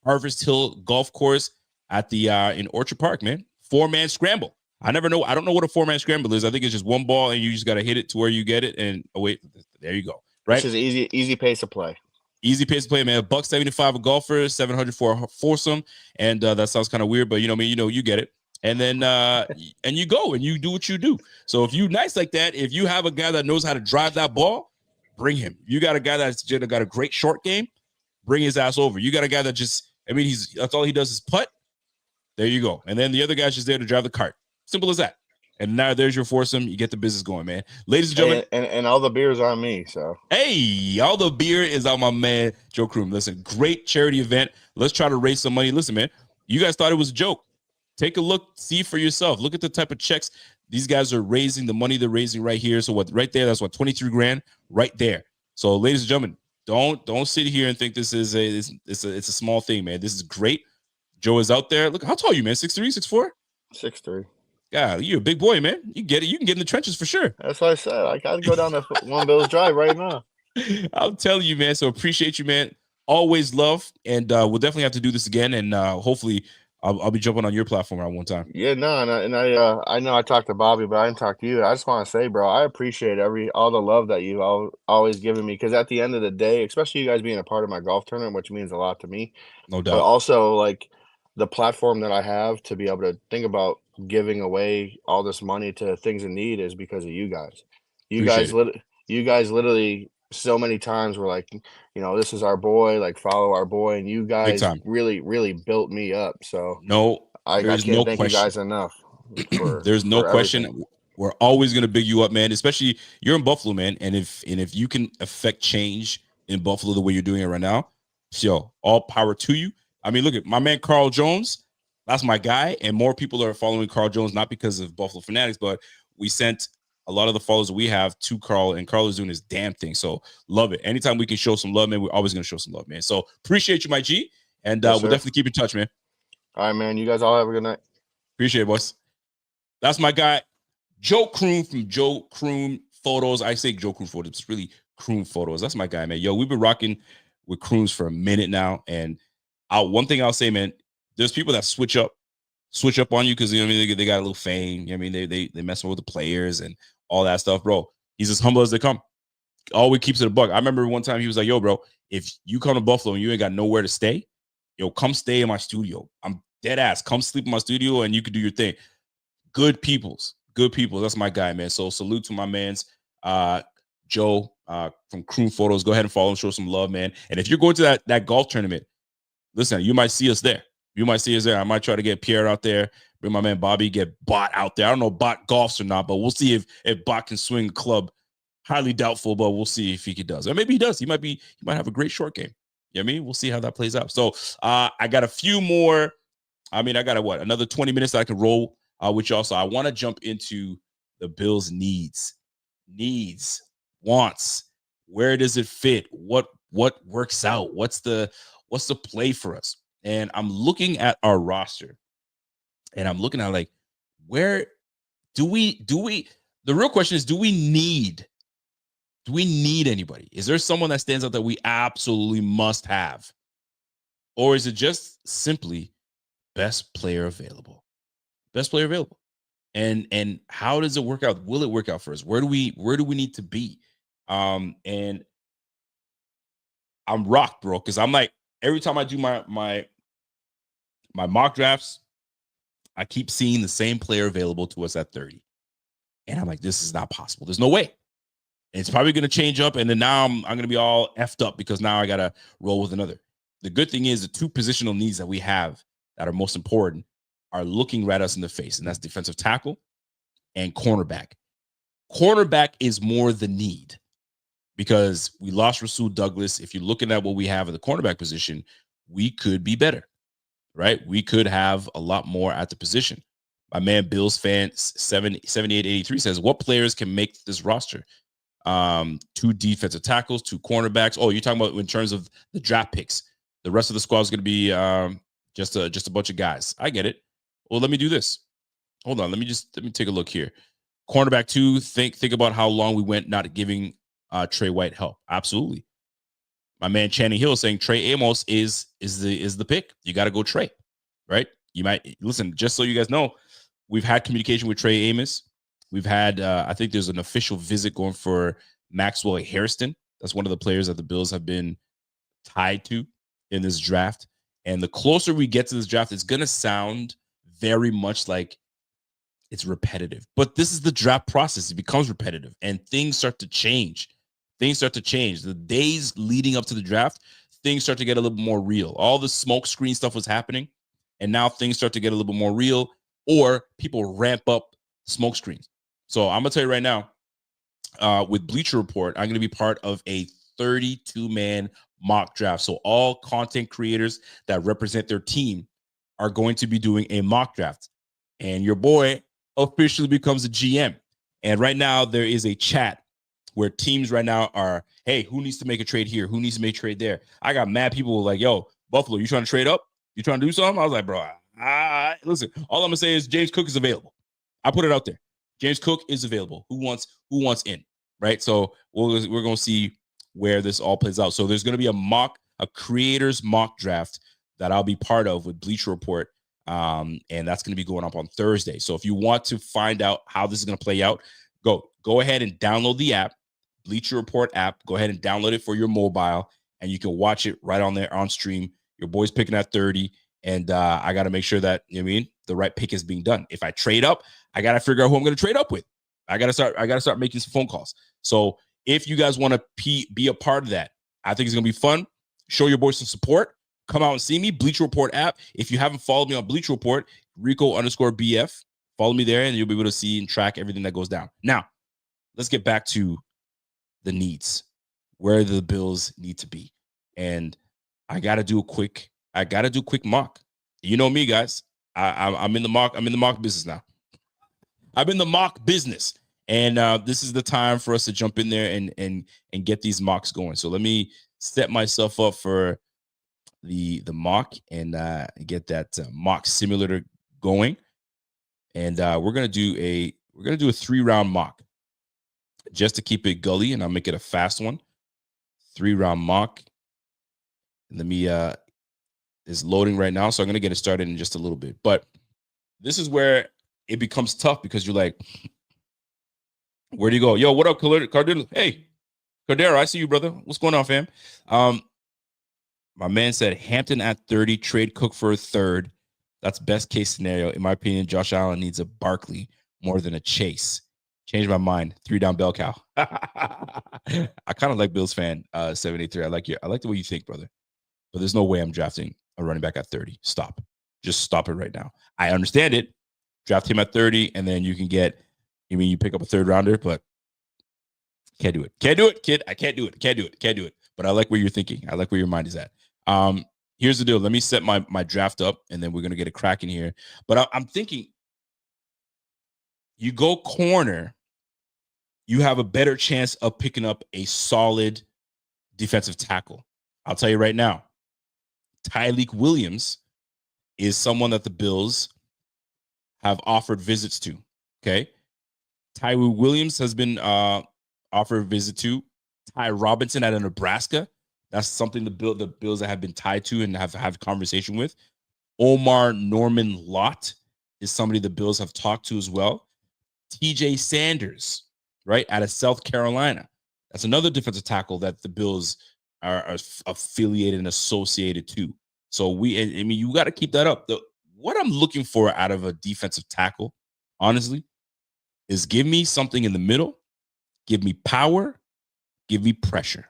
Harvest Hill Golf Course at the in Orchard Park, man. 4-man scramble. I don't know what a 4-man scramble is. I think it's just one ball and you just got to hit it to where you get it. And oh wait, there you go. Right. It's just easy pace of play. Easy pace of play, man. $175 a golfer, $700 for a foursome. And that sounds kind of weird, but you know what I mean? You get it. And then and you go and you do what you do. So if you nice like that, if you have a guy that knows how to drive that ball, bring him. You got a guy that's got a great short game, bring his ass over. You got a guy that that's all he does is putt. There you go. And then the other guy's just there to drive the cart. Simple as that. And now there's your foursome. You get the business going, man. Ladies and gentlemen. And all the beer is on me, so. Hey, all the beer is on my man, Joe Kroom. Listen, great charity event. Let's try to raise some money. Listen, man, you guys thought it was a joke. Take a look. See for yourself. Look at the type of checks these guys are raising, the money they're raising right here. So what? Right there, that's what, 23 grand right there. So ladies and gentlemen, don't sit here and think this is it's a small thing, man. This is great. Joe is out there. Look, how tall are you, man? 6'3", 6'4"? 6'3". Yeah, you're a big boy, man. You get it. You can get in the trenches for sure. That's what I said. I got to go down to One Bills Drive right now. I'm telling you, man. So appreciate you, man. Always love, and we'll definitely have to do this again. And hopefully, I'll be jumping on your platform at one time. Yeah, no, I know I talked to Bobby, but I didn't talk to you. I just want to say, bro, I appreciate all the love that you've always given me. Because at the end of the day, especially you guys being a part of my golf tournament, which means a lot to me. No doubt. But also, like, the platform that I have to be able to think about giving away all this money to things in need is because of you guys. You guys literally so many times were like, this is our boy, like follow our boy, and you guys really, really built me up. So I can't thank you guys enough. There's no question. We're always gonna big you up, man. Especially you're in Buffalo, man. And if you can affect change in Buffalo the way you're doing it right now, yo, all power to you. I mean, look at my man Carl Jones. That's my guy, and more people are following Carl Jones, not because of Buffalo Fanatics, but we sent a lot of the followers that we have to Carl, and Carl is doing his damn thing. So love it. Anytime we can show some love, man, we're always going to show some love, man. So appreciate you, my G, and we'll definitely keep in touch, man. All right, man. You guys all have a good night. Appreciate it, boys. That's my guy, Joe Kroom from Joe Kroom Photos. I say Joe Kroom Photos. It's really Kroom Photos. That's my guy, man. Yo, we've been rocking with Krooms for a minute now, and one thing I'll say, man, there's people that switch up on you because they got a little fame. I mean, they messing with the players and all that stuff, bro. He's as humble as they come. Always keeps it a buck. I remember one time he was like, "Yo, bro, if you come to Buffalo and you ain't got nowhere to stay, yo, come stay in my studio. I'm dead ass. Come sleep in my studio and you can do your thing." Good peoples. That's my guy, man. So salute to my man's Joe from Croom Photos. Go ahead and follow him, show some love, man. And if you're going to that golf tournament, listen, you might see us there. I might try to get Pierre out there, bring my man Bobby, get Bot out there. I don't know if Bot golfs or not, but we'll see if Bot can swing a club. Highly doubtful, but we'll see if he does. Or maybe he does. He might have a great short game. You know what I mean? We'll see how that plays out. So I got a few more. I mean, I got another 20 minutes that I can roll with y'all. So I want to jump into the Bills' needs. needs, wants. Where does it fit? What works out? What's the play for us? And I'm looking at our roster, and I'm looking at like, where do we the real question is, do we need anybody? Is there someone that stands out that we absolutely must have? Or is it just simply best player available? Best player available. And how does it work out? Will it work out for us? Where do we need to be? And I'm rocked, bro, because I'm like, every time I do my mock drafts, I keep seeing the same player available to us at 30. And I'm like, this is not possible. There's no way. And it's probably going to change up. And then now I'm going to be all effed up because now I got to roll with another. The good thing is the two positional needs that we have that are most important are looking right us in the face. And that's defensive tackle and cornerback. Cornerback is more the need because we lost Rasul Douglas. If you're looking at what we have at the cornerback position, we could be better, right? We could have a lot more at the position. My man Bills fan 7883 says, what players can make this roster? 2 defensive tackles, 2 cornerbacks. Oh, you're talking about in terms of the draft picks. The rest of the squad is going to be just a bunch of guys. I get it. Well, let me do this. Hold on. Let me take a look here. Cornerback 2. Think about how long we went not giving Trey White help. Absolutely. My man Channing Hill saying Trey Amos is the pick. You got to go Trey, right? You might listen. Just so you guys know, we've had communication with Trey Amos. We've had I think there's an official visit going for Maxwell Hairston. That's one of the players that the Bills have been tied to in this draft. And the closer we get to this draft, it's going to sound very much like it's repetitive. But this is the draft process. It becomes repetitive and things start to change. The days leading up to the draft, things start to get a little more real. All the smoke screen stuff was happening, and now things start to get a little bit more real, or people ramp up smoke screens. So I'm going to tell you right now, with Bleacher Report, I'm going to be part of a 32-man mock draft. So all content creators that represent their team are going to be doing a mock draft. And your boy officially becomes a GM. And right now there is a chat where teams right now are, hey, who needs to make a trade here? Who needs to make a trade there? I got mad people like, yo, Buffalo, you trying to trade up? You trying to do something? I was like, bro, listen, all I'm going to say is James Cook is available. I put it out there. James Cook is available. Who wants in, right? So we're going to see where this all plays out. So there's going to be a creators mock draft that I'll be part of with Bleacher Report. And that's going to be going up on Thursday. So if you want to find out how this is going to play out, go ahead and download the app, Bleacher Report app. Go ahead and download it for your mobile, and you can watch it right on there on stream. Your boy's picking at 30, and I got to make sure that, the right pick is being done. If I trade up, I got to figure out who I'm going to trade up with. I got to start making some phone calls. So if you guys want to be a part of that, I think it's going to be fun. Show your boys some support. Come out and see me, Bleacher Report app. If you haven't followed me on Bleacher Report, Rico_BF, follow me there, and you'll be able to see and track everything that goes down. Now, let's get back to the needs, where the Bills need to be. And I got to do a quick mock. You know me, guys. I'm in the mock business now. I'm in the mock business. And this is the time for us to jump in there and get these mocks going. So let me set myself up for the mock and get that mock simulator going. And we're gonna do a 3-round mock just to keep it gully, and I'll make it a fast one. 3-round mock. Let me is loading right now, so I'm gonna get it started in just a little bit. But this is where it becomes tough because you're like, where do you go? Yo, what up, Cardinal? Hey, Cardero, I see you, brother. What's going on, fam? My man said Hampton at 30, trade Cook for a third. That's best case scenario. In my opinion, Josh Allen needs a Barkley more than a Chase. Changed my mind. 3 down bell cow. I kind of like Bills fan 783. I like the way you think, brother. But there's no way I'm drafting a running back at 30. Stop. Just stop it right now. I understand it. Draft him at 30, and then you can get, you pick up a 3rd rounder, but can't do it. Can't do it, kid. I can't do it. Can't do it. Can't do it. But I like where you're thinking. I like where your mind is at. Here's the deal. Let me set my draft up, and then we're going to get a crack in here. But I'm thinking you go corner, you have a better chance of picking up a solid defensive tackle. I'll tell you right now, Tyleik Williams is someone that the Bills have offered visits to. Okay. Tyleik Williams has been offered a visit to. Ty Robinson out of Nebraska. That's something the Bills that have been tied to and have conversation with. Omar Norman Lott is somebody the Bills have talked to as well. TJ Sanders, right, out of South Carolina. That's another defensive tackle that the Bills are affiliated and associated to. So I mean, you got to keep that up. What I'm looking for out of a defensive tackle, honestly, is give me something in the middle, give me power, give me pressure.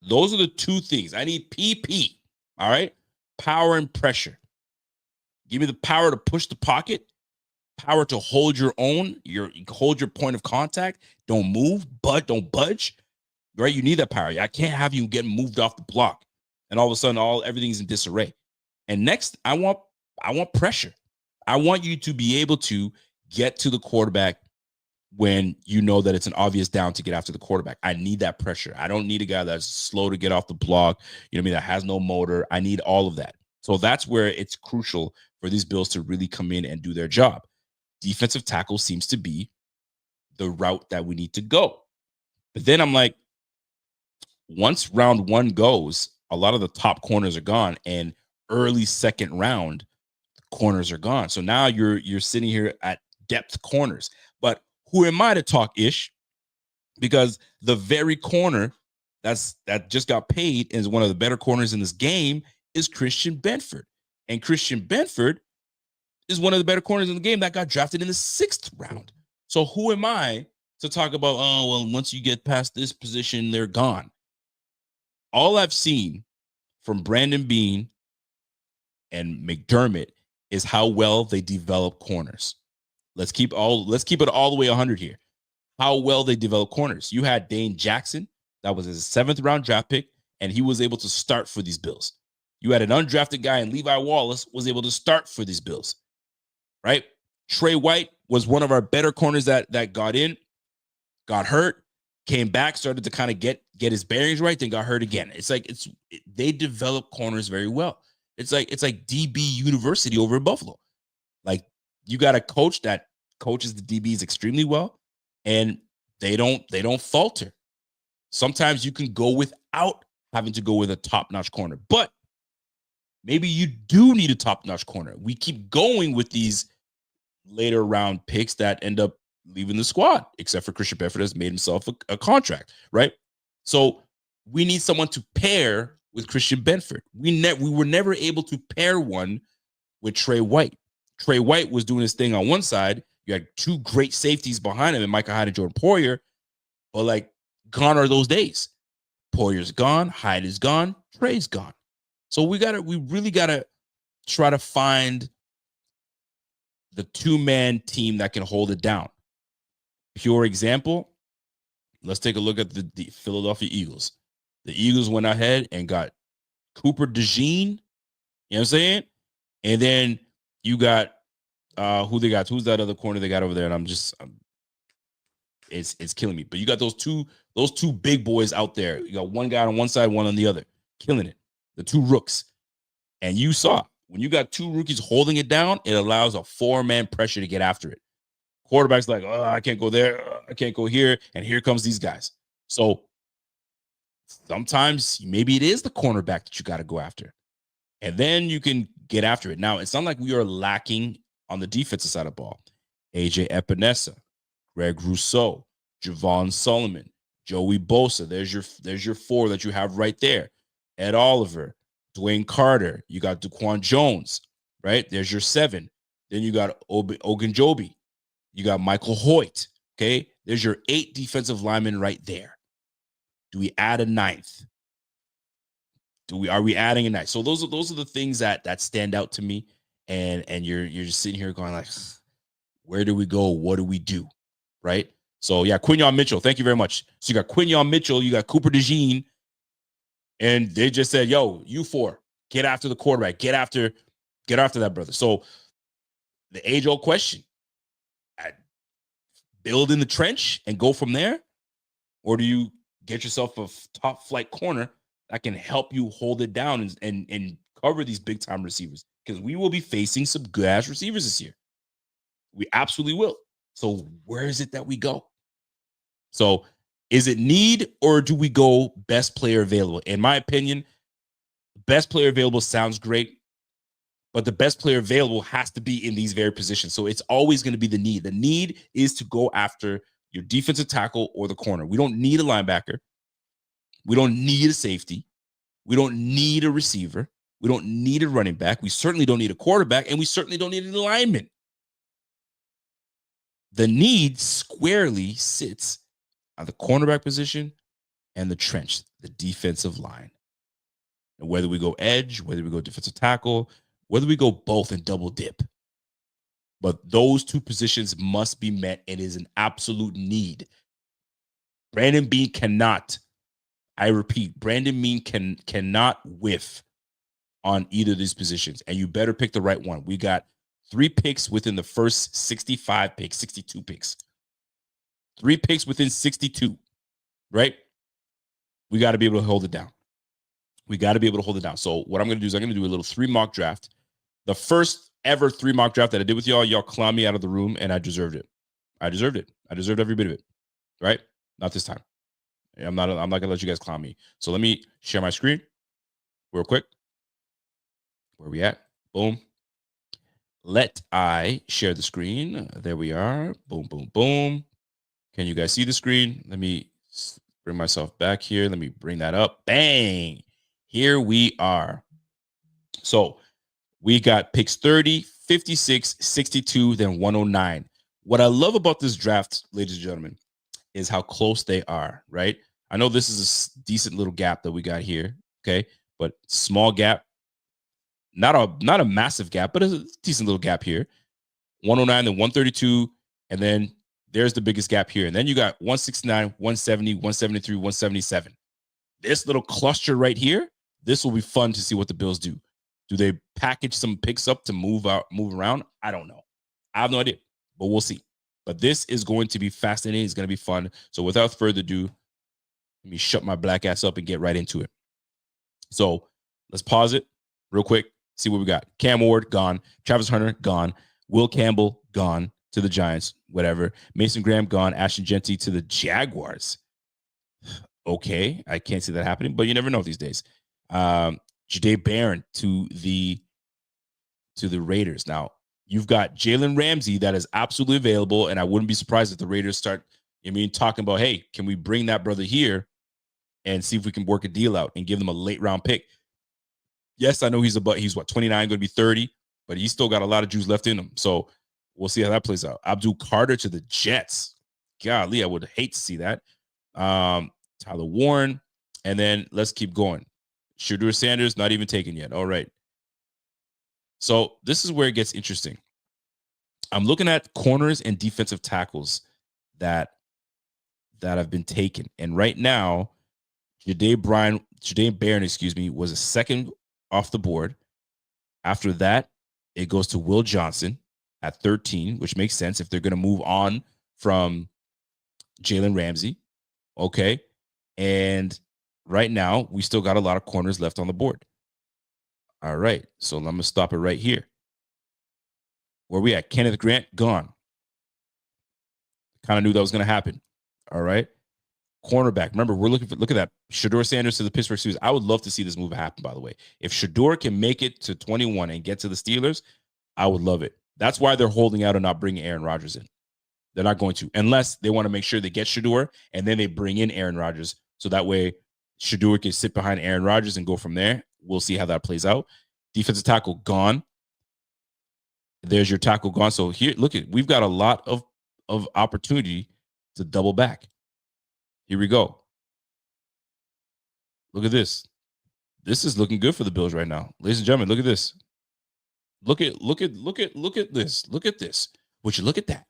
Those are the two things. I need PP, all right? Power and pressure. Give me the power to push the pocket, power to hold your own, hold your point of contact. Don't move, but don't budge, right? You need that power. I can't have you get moved off the block, and all of a sudden, everything's in disarray. And next, I want pressure. I want you to be able to get to the quarterback when you know that it's an obvious down to get after the quarterback. I need that pressure. I don't need a guy that's slow to get off the block, you know what I mean, that has no motor. I need all of that. So that's where it's crucial for these Bills to really come in and do their job. Defensive tackle seems to be the route that we need to go. But then I'm like, once round one goes, a lot of the top corners are gone, and early second round corners are gone. So now you're sitting here at depth corners. But who am I to talk ish? Because the very corner that just got paid is one of the better corners in this game is Christian Benford. And Christian Benford is one of the better corners in the game that got drafted in the 6th round. So who am I to talk about, oh, well, once you get past this position, they're gone? All I've seen from Brandon Beane and McDermott is how well they develop corners. Let's keep it all the way 100 here. How well they develop corners. You had Dane Jackson, that was his 7th round draft pick, and he was able to start for these Bills. You had an undrafted guy, and Levi Wallace was able to start for these Bills, right? Trey White was one of our better corners that got in, got hurt, came back, started to kind of get his bearings right, then got hurt again. It's like they develop corners very well. It's like DB University over in Buffalo. Like, you got a coach that coaches the DBs extremely well, and they don't falter. Sometimes you can go without having to go with a top-notch corner, but maybe you do need a top-notch corner. We keep going with these later round picks that end up leaving the squad, except for Christian Benford has made himself a contract, right? So we need someone to pair with Christian Benford. We were never able to pair one with Trey White. Trey White was doing his thing on one side. You had two great safeties behind him, and Micah Hyde and Jordan Poyer. But like, gone are those days. Poyer's gone, Hyde is gone, Trey's gone. So we really gotta try to find the 2-man team that can hold it down. Pure example, let's take a look at the Philadelphia Eagles. The Eagles went ahead and got Cooper DeJean, you know what I'm saying? And then you got who they got? Who's that other corner they got over there? And it's killing me. But you got those two big boys out there. You got one guy on one side, one on the other, killing it. The two rooks. And you saw when you got two rookies holding it down, it allows a 4-man pressure to get after it. Quarterback's like, oh, I can't go there, I can't go here, and here comes these guys. So sometimes maybe it is the cornerback that you got to go after, and then you can get after it. Now, it's not like we are lacking on the defensive side of the ball. AJ Epinesa, Greg Rousseau, Javon Solomon, Joey Bosa. There's your 4 that you have right there. Ed Oliver, Dwayne Carter. You got Daquan Jones, right? There's your 7. Then you got Ogunjobi. You got Michael Hoyt. Okay, there's your 8 defensive linemen right there. Do we add a 9th? Are we adding a 9th? So those are the things that stand out to me. And you're just sitting here going like, where do we go? What do we do? Right? So yeah, Quinyon Mitchell. Thank you very much. So you got Quinyon Mitchell, you got Cooper DeJean, and they just said, yo, you 4, get after the quarterback, get after that brother. So the age-old question, build in the trench and go from there, Or do you get yourself a top flight corner that can help you hold it down and cover these big time receivers? Because we will be facing some good ass receivers this year. We absolutely will. So where is it that we go? So is it need or do we go best player available? In my opinion, best player available sounds great, but the best player available has to be in these very positions. So it's always going to be the need. The need is to go after your defensive tackle or the corner. We don't need a linebacker. We don't need a safety. We don't need a receiver. We don't need a running back. We certainly don't need a quarterback, and we certainly don't need an lineman. The need squarely sits on the cornerback position and the trench, the defensive line. And whether we go edge, whether we go defensive tackle, whether we go both and double dip. But those two positions must be met and is an absolute need. Brandon Beane cannot, I repeat, Brandon Beane cannot whiff on either of these positions. And you better pick the right one. We got 3 picks within the first 65 picks, 62 picks. 3 picks within 62, right? We got to be able to hold it down. We got to be able to hold it down. So what I'm going to do is I'm going to do a little 3 mock draft. The first ever 3 mock draft that I did with y'all clowned me out of the room, and I deserved it. I deserved it. I deserved every bit of it, right? Not this time. I'm not going to let you guys clown me. So let me share my screen real quick. Where we at? Boom. Let I share the screen. There we are. Boom, boom, boom. Can you guys see the screen? Let me bring myself back here. Let me bring that up. Bang. Here we are. So we got picks 30, 56, 62, then 109. What I love about this draft, ladies and gentlemen, is how close they are, right? I know this is a decent little gap that we got here, okay? But small gap. Not a massive gap, but a decent little gap here. 109, then 132, and then there's the biggest gap here. And then you got 169, 170, 173, 177. This little cluster right here, this will be fun to see what the Bills do. Do they package some picks up to move around? I don't know. I have no idea, but we'll see. But this is going to be fascinating. It's going to be fun. So without further ado, let me shut my black ass up and get right into it. So let's pause it real quick. See what we got. Cam Ward, gone. Travis Hunter, gone. Will Campbell, gone to the Giants, whatever. Mason Graham, gone. Ashton Jeanty to the Jaguars. Okay, I can't see that happening, but you never know these days. Jahdae Barron to the Raiders. Now, you've got Jalen Ramsey that is absolutely available, and I wouldn't be surprised if the Raiders start, talking about, hey, can we bring that brother here and see if we can work a deal out and give them a late round pick? Yes, I know he's 29, going to be 30, but he's still got a lot of juice left in him. So we'll see how that plays out. Abdul Carter to the Jets. Golly, I would hate to see that. Tyler Warren. And then let's keep going. Shedeur Sanders, not even taken yet. All right. So this is where it gets interesting. I'm looking at corners and defensive tackles that have been taken. And right now, Jahdae Barron, was a second off the board. After that, it goes to Will Johnson at 13, which makes sense if they're going to move on from Jalen Ramsey. Okay. And right now, we still got a lot of corners left on the board. All right. So I'm going to stop it right here. Where we at? Kenneth Grant, gone. Kind of knew that was going to happen. All right. Cornerback. Remember, look at that. Shedeur Sanders to the Pittsburgh Steelers. I would love to see this move happen, by the way. If Shedeur can make it to 21 and get to the Steelers, I would love it. That's why they're holding out and not bringing Aaron Rodgers in. They're not going to, unless they want to make sure they get Shedeur and then they bring in Aaron Rodgers. So that way Shedeur can sit behind Aaron Rodgers and go from there. We'll see how that plays out. Defensive tackle, gone. There's your tackle gone. So here, look at, we've got a lot of opportunity to double back. Here we go. Look at this. This is looking good for the Bills right now. Ladies and gentlemen, look at this. Look at this. Look at this. Would you look at that?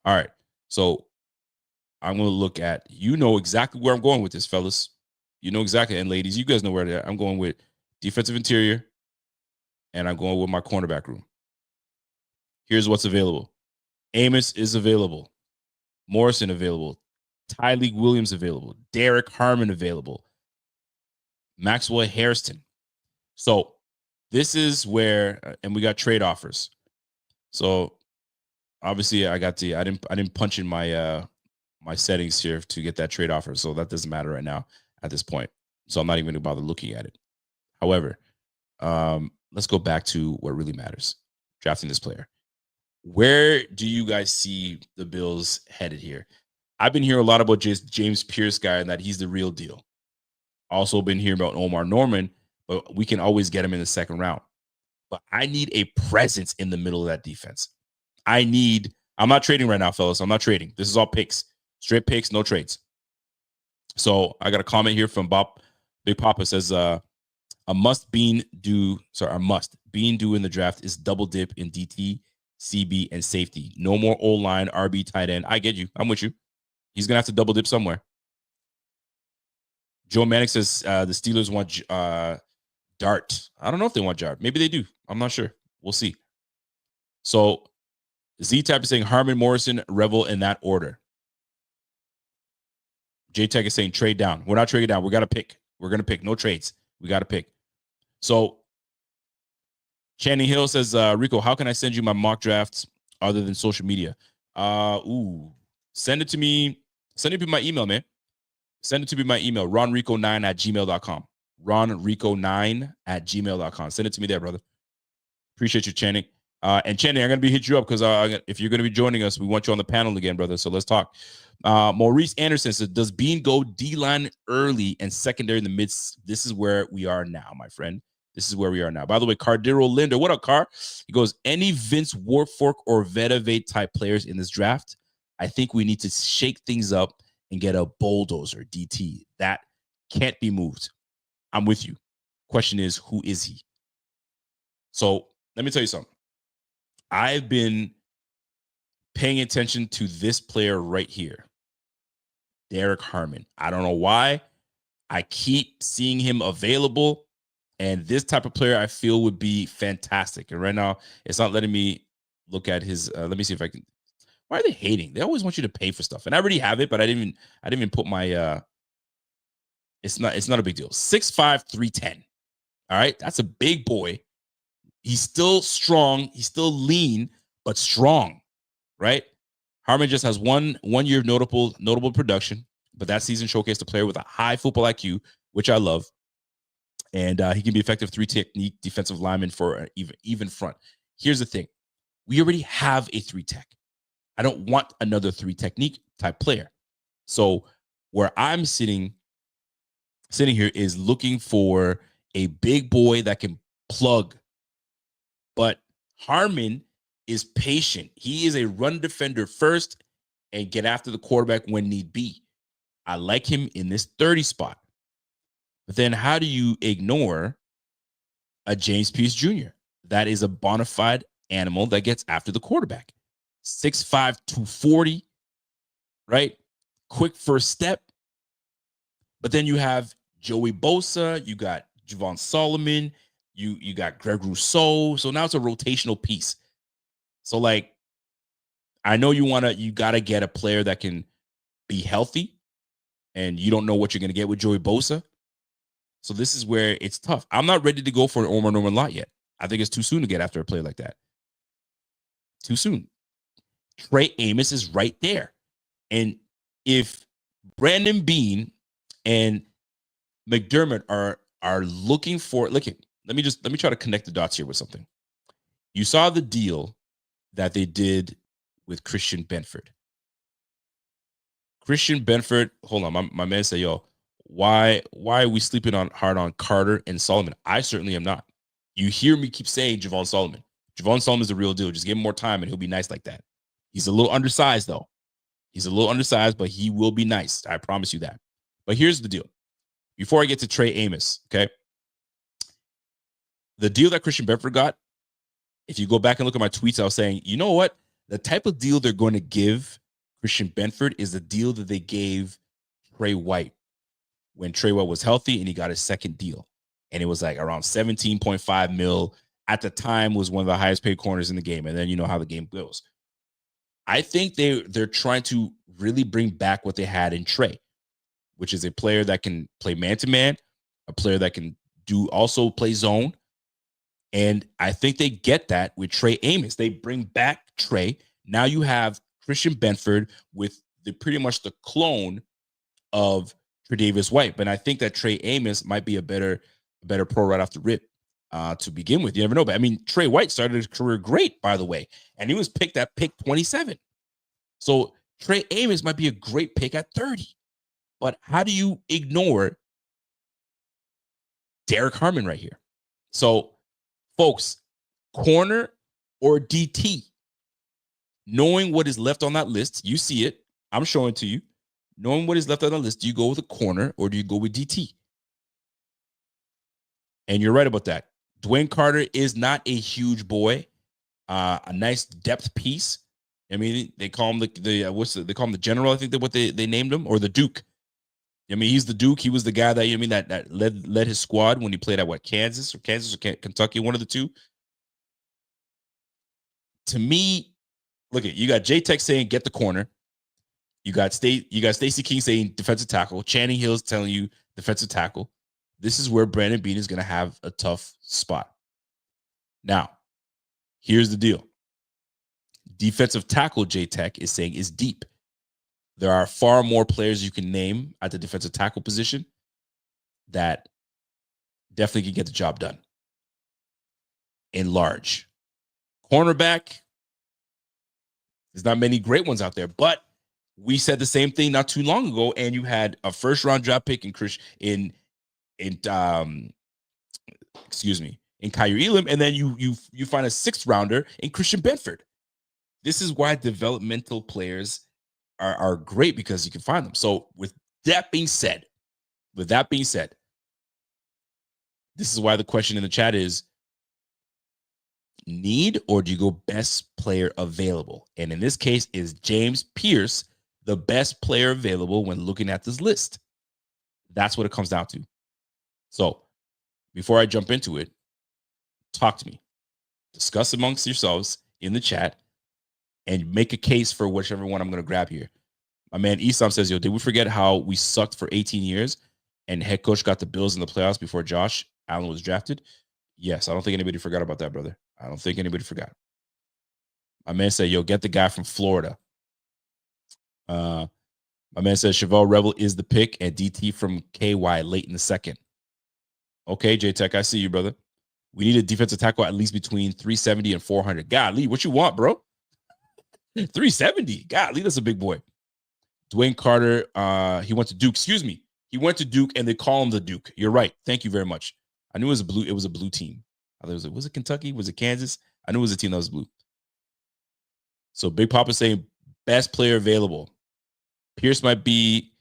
All right. So I'm going to look at, exactly where I'm going with this, fellas. You know exactly. And ladies, you guys know where I'm going with defensive interior, and I'm going with my cornerback room. Here's what's available. Amos is available. Morrison available. Tyleek Williams available. Derek Harmon available. Maxwell Hairston. So this is where, and we got trade offers. So obviously I didn't punch in my my settings here to get that trade offer. So that doesn't matter right now at this point. So I'm not even going to bother looking at it. However, let's go back to what really matters. Drafting this player. Where do you guys see the Bills headed here? I've been hearing a lot about just James Pierce guy and that he's the real deal. Also been hearing about Omar Norman, but we can always get him in the second round. But I need a presence in the middle of that defense. I'm not trading right now, fellas. I'm not trading. This is all picks. Straight picks, no trades. So I got a comment here from Bob. Big Papa says, a must bean do in the draft is double dip in DT, CB, and safety. No more O-line, RB, tight end. I get you. I'm with you. He's going to have to double dip somewhere. Joe Manick says the Steelers want Dart. I don't know if they want Dart. Maybe they do. I'm not sure. We'll see. So Z-Type is saying Harmon, Morrison, Revel in that order. J-Tech is saying trade down. We're not trading down. We got to pick. We're going to pick. No trades. We got to pick. So Channing Hill says, Rico, how can I send you my mock drafts other than social media? Send it to me. Send it to my email, man. Send it to me my email, ronrico9@gmail.com. ronrico9@gmail.com. Send it to me there, brother. Appreciate you, Channing. And Channing, I'm going to hit you up because if you're going to be joining us, we want you on the panel again, brother. So let's talk. Maurice Anderson says, does Bean go D-line early and secondary in the midst? This is where we are now, my friend. This is where we are now. By the way, Cardero Linder, what up, Car? He goes, any Vince Warfork or Vedavate type players in this draft? I think we need to shake things up and get a bulldozer DT. That can't be moved. I'm with you. Question is, who is he? So let me tell you something. I've been paying attention to this player right here, Derek Harmon. I don't know why. I keep seeing him available, and this type of player I feel would be fantastic. And right now, it's not letting me look at his. Let me see if I can. Why are they hating? They always want you to pay for stuff, and I already have it, but I didn't even put my. It's not a big deal. 6'5", 310. All right, that's a big boy. He's still strong. He's still lean, but strong, right? Harmon just has one year of notable production, but that season showcased a player with a high football IQ, which I love. And he can be effective 3-technique defensive lineman for an even front. Here's the thing. We already have a 3-tech. I don't want another 3-technique type player. So where I'm sitting here is looking for a big boy that can plug. But Harmon is patient. He is a run defender first and get after the quarterback when need be. I like him in this 30 spot. But then how do you ignore a James Pierce Jr.? That is a bona fide animal that gets after the quarterback. 6'5", 240, right? Quick first step. But then you have Joey Bosa. You got Javon Solomon. You got Greg Rousseau. So now it's a rotational piece. So like, I know you got to get a player that can be healthy, and you don't know what you're going to get with Joey Bosa. So this is where it's tough. I'm not ready to go for an Omar Norman lot yet. I think it's too soon to get after a player like that. Too soon. Trey Amos is right there. And if Brandon Beane and McDermott are looking for, let me try to connect the dots here with something. You saw the deal that they did with Christian Benford. Christian Benford, hold on, my man said, yo, why are we sleeping hard on Carter and Solomon? I certainly am not. You hear me keep saying Javon Solomon. Javon Solomon is the real deal. Just give him more time and he'll be nice like that. He's a little undersized, though. He's a little undersized, but he will be nice. I promise you that. But here's the deal. Before I get to Trey Amos, okay? The deal that Christian Benford got, if you go back and look at my tweets, I was saying, you know what? The type of deal they're going to give Christian Benford is the deal that they gave Trey White when Trey White was healthy and he got his second deal. And it was like around 17.5 mil. At the time was one of the highest paid corners in the game. And then you know how the game goes. I think they're trying to really bring back what they had in Trey, which is a player that can play man-to-man, a player that can also play zone. And I think they get that with Trey Amos. They bring back Trey. Now you have Christian Benford with pretty much the clone of Tre'Davious White. But I think that Trey Amos might be a better pro right off the rip to begin with. You never know. But I mean, Trey White started his career great, by the way, and he was picked at pick 27. So Trey Amos might be a great pick at 30. But how do you ignore Derek Harmon right here? So, folks, corner or DT, knowing what is left on that list, you see it. I'm showing it to you. Knowing what is left on the list, do you go with a corner or do you go with DT? And you're right about that. Dwayne Carter is not a huge boy. A nice depth piece. I mean, they call him they call him the general. I think that what they named him, or the Duke. I mean, he's the Duke. He was the guy that that led his squad when he played at Kansas or Kentucky, one of the two. To me, look at you got J-Tech saying get the corner. You got Stacey King saying defensive tackle. Channing Hill's telling you defensive tackle. This is where Brandon Beane is going to have a tough spot. Now, here's the deal. Defensive tackle J-Tech is saying is deep. There are far more players you can name at the defensive tackle position that definitely can get the job done in large. Cornerback, there's not many great ones out there, but we said the same thing not too long ago, and you had a first-round draft pick in Kyrie Elam, and then you find a sixth rounder in Christian Benford. This is why developmental players are great, because you can find them. So with that being said, this is why the question in the chat is need, or do you go best player available? And in this case, is James Pierce the best player available when looking at this list? That's what it comes down to. So before I jump into it, talk to me. Discuss amongst yourselves in the chat and make a case for whichever one I'm going to grab here. My man Esam says, yo, did we forget how we sucked for 18 years and head coach got the Bills in the playoffs before Josh Allen was drafted? Yes, I don't think anybody forgot about that, brother. I don't think anybody forgot. My man said, yo, get the guy from Florida. My man says Chevelle Rebel is the pick and DT from KY late in the second. Okay, J-Tech, I see you, brother. We need a defensive tackle at least between 370 and 400. Golly, what you want, bro? 370. Golly, that's a big boy. Dwayne Carter, he went to Duke. Excuse me. He went to Duke, and they call him the Duke. You're right. Thank you very much. I knew it was a blue team. I thought was it Kentucky? Was it Kansas? I knew it was a team that was blue. So Big Papa saying best player available. Pierce might be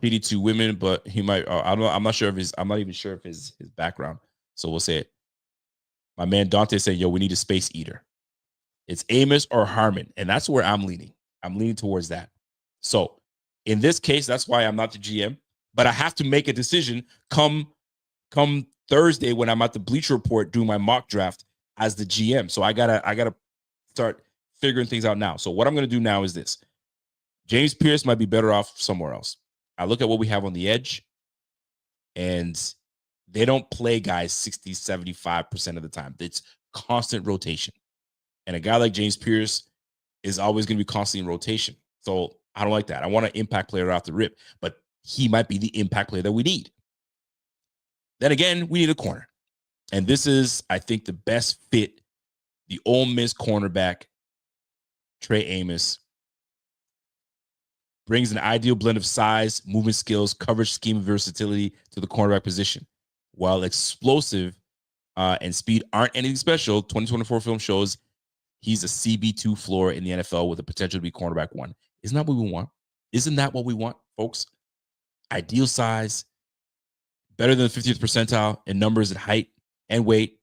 shitty to women, but he might. I'm not sure of his. I'm not even sure of his background. So we'll say it. My man Dante said, "Yo, we need a space eater. It's Amos or Harmon, and that's where I'm leaning. I'm leaning towards that. So in this case, that's why I'm not the GM, but I have to make a decision come Thursday when I'm at the Bleacher Report doing my mock draft as the GM. So I gotta start figuring things out now. So what I'm gonna do now is this. James Pierce might be better off somewhere else. I look at what we have on the edge, and they don't play guys 60, 75% of the time. It's constant rotation. And a guy like James Pierce is always going to be constantly in rotation. So I don't like that. I want an impact player off the rip, but he might be the impact player that we need. Then again, we need a corner. And this is, I think, the best fit. The Ole Miss cornerback, Trey Amos, brings an ideal blend of size, movement skills, coverage scheme, and versatility to the cornerback position. While explosive and speed aren't anything special, 2024 film shows he's a CB2 floor in the NFL with the potential to be cornerback one. Isn't that what we want? Isn't that what we want, folks? Ideal size, better than the 50th percentile in numbers and height and weight.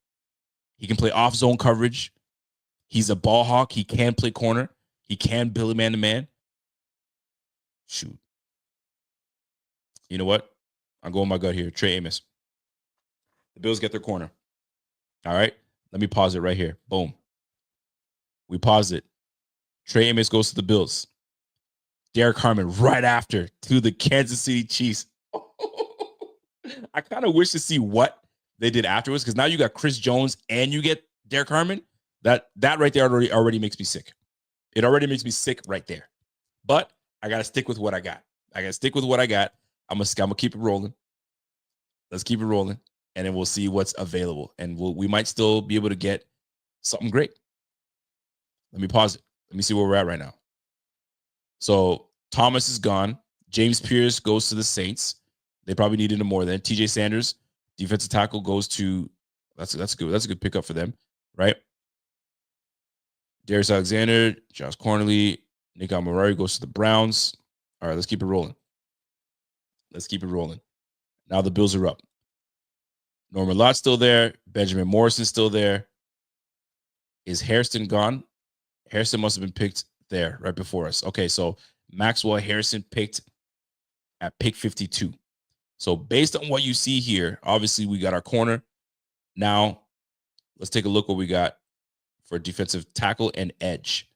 He can play off-zone coverage. He's a ball hawk. He can play corner. He can Billy man-to-man. Shoot. You know what? I'm going my gut here. Trey Amos. The Bills get their corner. All right? Let me pause it right here. Boom. We pause it. Trey Amos goes to the Bills. Derek Harmon right after to the Kansas City Chiefs. I kind of wish to see what they did afterwards, because now you got Chris Jones and you get Derek Harmon. That right there already makes me sick. It already makes me sick right there. But I got to stick with what I got. I'm gonna keep it rolling. Let's keep it rolling, and then we'll see what's available. And we might still be able to get something great. Let me pause it. Let me see where we're at right now. So Thomas is gone. James Pierce goes to the Saints. They probably needed him more than TJ Sanders. Defensive tackle goes to that's good. That's a good pickup for them, right? Darius Alexander, Josh Cornelly, Nick Almirari goes to the Browns. All right, let's keep it rolling. Now the Bills are up. Norman Lott's still there. Benjamin Morrison's still there. Is Hairston gone? Hairston must have been picked there right before us. Okay, so Maxwell Harrison picked at pick 52. So based on what you see here, obviously we got our corner. Now let's take a look what we got for defensive tackle and edge.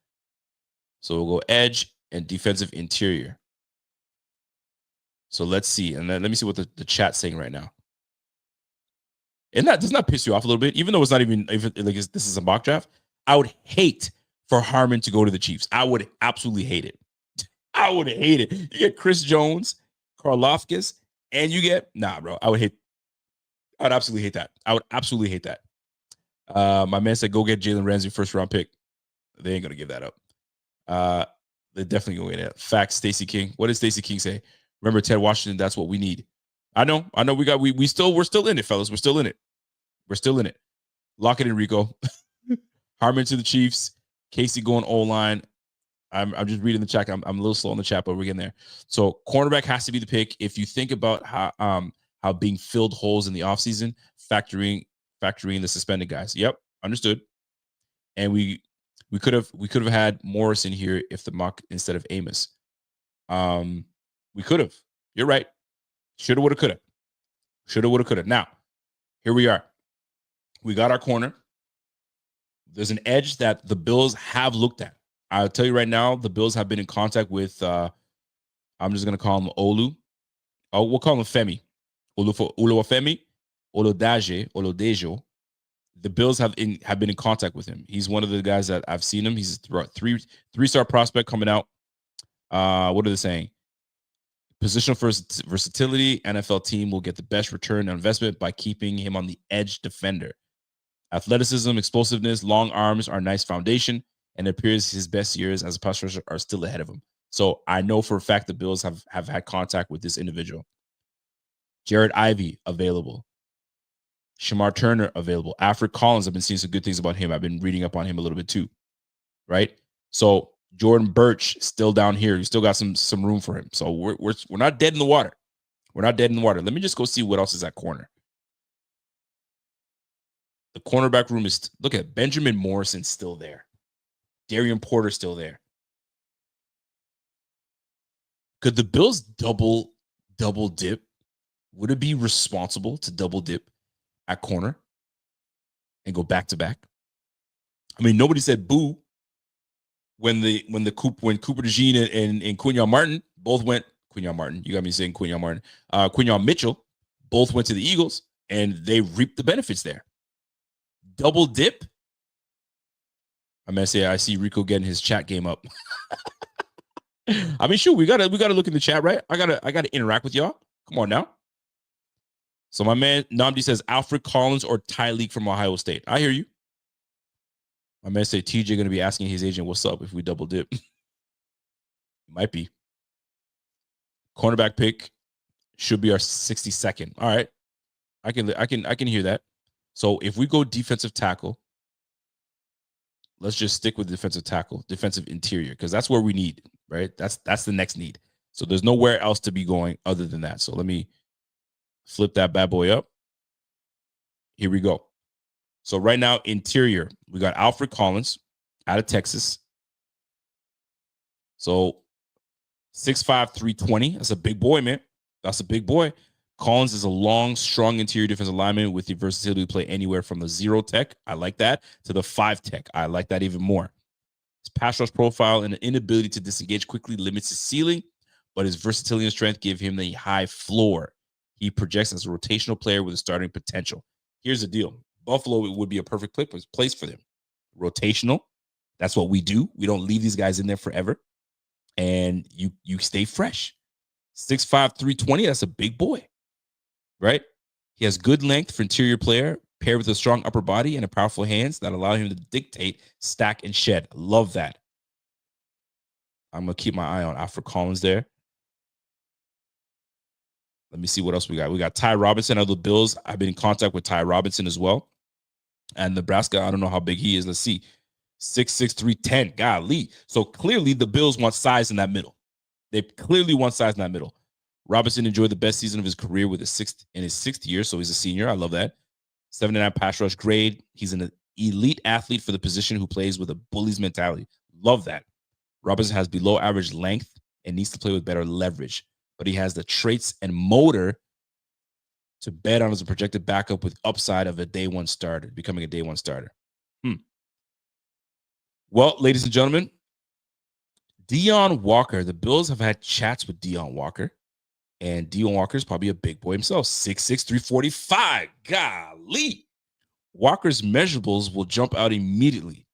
So we'll go edge and defensive interior. So let's see. And then let me see what the chat's saying right now. And that does not piss you off a little bit, even though it's not even like this is a mock draft. I would hate for Harmon to go to the Chiefs. I would absolutely hate it. I would hate it. You get Chris Jones, Karlaftis, and you get bro. I'd absolutely hate that. My man said, go get Jalen Ramsey first round pick. They ain't gonna give that up. They're definitely going to get it. Fact, Stacey King. What did Stacey King say? Remember Ted Washington? That's what we need. I know. We're still in it, fellas. We're still in it. Lock it in, Rico. Harmon to the Chiefs. Casey going O-line. I'm just reading the chat. I'm a little slow on the chat, but we're getting there. So cornerback has to be the pick. If you think about how being filled holes in the offseason, factoring the suspended guys. Yep, understood. And we could have had Morrison here if the mock instead of Amos. We could have. You're right. Shoulda, woulda, coulda. Now, here we are. We got our corner. There's an edge that the Bills have looked at. I'll tell you right now, the Bills have been in contact with, I'm just going to call him Olu. Oh, we'll call him Femi. Oluwafemi, Olodejo. The Bills have been in contact with him. He's one of the guys that I've seen him. He's a three-star prospect coming out. What are they saying? Positional versatility. NFL team will get the best return on investment by keeping him on the edge defender. Athleticism, explosiveness, long arms are a nice foundation, and it appears his best years as a pass rusher are still ahead of him. So I know for a fact the Bills have had contact with this individual. Jared Ivey available. Shamar Turner available. Alfred Collins, I've been seeing some good things about him. I've been reading up on him a little bit too. Right? So Jordan Birch still down here. You still got some room for him. So we're not dead in the water. Let me just go see what else is at corner. The cornerback room is, look at Benjamin Morrison still there. Darian Porter still there. Could the Bills double dip? Would it be responsible to double dip at corner and go back to back? I mean, nobody said boo when Cooper DeJean and Quinyon Martin both went. Quinyon Martin, you got me saying Quinyon Martin. Quinyon Mitchell both went to the Eagles and they reaped the benefits there. Double dip. I mean, I see Rico getting his chat game up. I mean, sure, we gotta look in the chat, right? I gotta interact with y'all. Come on now. So my man Namdi says Alfred Collins or Tyleek from Ohio State. I hear you. My man say TJ gonna be asking his agent what's up if we double dip. Might be. Cornerback pick should be our 62nd. All right, I can hear that. So if we go defensive tackle, let's just stick with defensive tackle, defensive interior, because that's where we need, right? That's the next need. So there's nowhere else to be going other than that. So let me flip that bad boy up. Here we go. So right now, interior, we got Alfred Collins out of Texas. So 6'5", 320. That's a big boy, man. That's a big boy. Collins is a long, strong interior defensive lineman with the versatility to play anywhere from the 0 tech, I like that, to the 5 tech. I like that even more. His pass rush profile and an inability to disengage quickly limits his ceiling, but his versatility and strength give him the high floor. He projects as a rotational player with a starting potential. Here's the deal. Buffalo would be a perfect place for them. Rotational. That's what we do. We don't leave these guys in there forever. And you stay fresh. 6'5", 320, that's a big boy, right? He has good length for interior player, paired with a strong upper body and a powerful hands that allow him to dictate, stack, and shed. Love that. I'm going to keep my eye on Alfred Collins there. Let me see what else we got. We got Ty Robinson of the Bills. I've been in contact with Ty Robinson as well. And Nebraska, I don't know how big he is. Let's see. 6'6", 310. Golly. So clearly the Bills want size in that middle. They clearly want size in that middle. Robinson enjoyed the best season of his career with his sixth year, so he's a senior. I love that. 79 pass rush grade. He's an elite athlete for the position who plays with a bully's mentality. Love that. Robinson has below average length and needs to play with better leverage, but he has the traits and motor to bet on as a projected backup with upside of a day one starter, becoming a day one starter. Well, ladies and gentlemen, Deone Walker. The Bills have had chats with Deone Walker, and Deone Walker is probably a big boy himself. 6'6", 345. Golly. Walker's measurables will jump out immediately,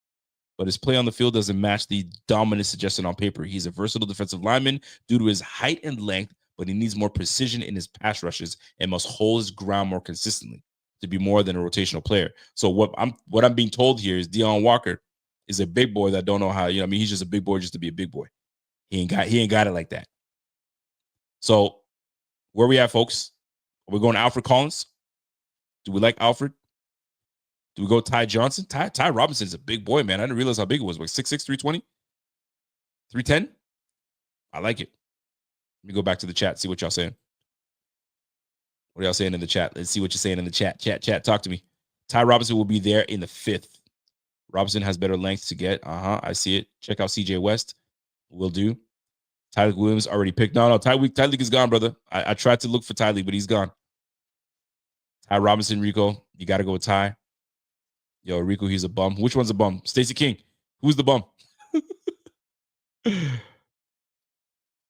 but his play on the field doesn't match the dominance suggested on paper. He's a versatile defensive lineman due to his height and length, but he needs more precision in his pass rushes and must hold his ground more consistently to be more than a rotational player. So what I'm being told here is Deone Walker is a big boy that don't know how, he's just a big boy just to be a big boy. He ain't got it like that. So where we at, folks? Are we going to Alfred Collins? Do we like Alfred? Do we go Ty Johnson? Ty Robinson is a big boy, man. I didn't realize how big it was. Like 6'6", 320? 310? I like it. Let me go back to the chat, see what y'all saying. What are y'all saying in the chat? Let's see what you're saying in the chat. Chat, talk to me. Ty Robinson will be there in the 5th. Robinson has better length to get. I see it. Check out CJ West. Will do. Tyleek Williams already picked. No, Tyleek is gone, brother. I tried to look for Tyleek, but he's gone. Ty Robinson, Rico. You got to go with Ty. Yo, Rico, he's a bum. Which one's a bum? Stacey King. Who's the bum?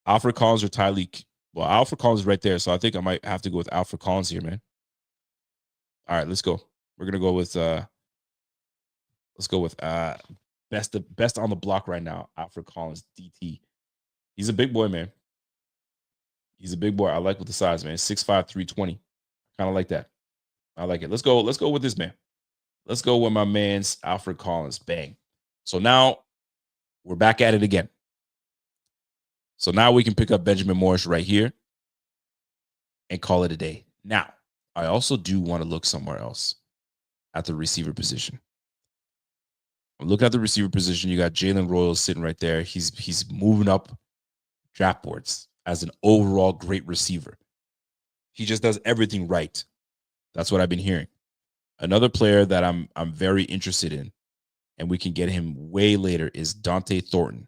Alfred Collins or Tyleek? Well, Alfred Collins is right there, so I think I might have to go with Alfred Collins here, man. All right, let's go. We're gonna go with best on the block right now. Alfred Collins, DT. He's a big boy, man. He's a big boy. I like with the size, man. 6'5", 320. Kind of like that. I like it. Let's go with this man. Let's go with my man's Alfred Collins. Bang. So now we're back at it again. So now we can pick up Benjamin Morris right here and call it a day. Now, I also do want to look somewhere else at the receiver position. I'm looking at the receiver position. You got Jalen Royals sitting right there. He's moving up draft boards as an overall great receiver. He just does everything right. That's what I've been hearing. Another player that I'm very interested in, and we can get him way later, is Dante Thornton.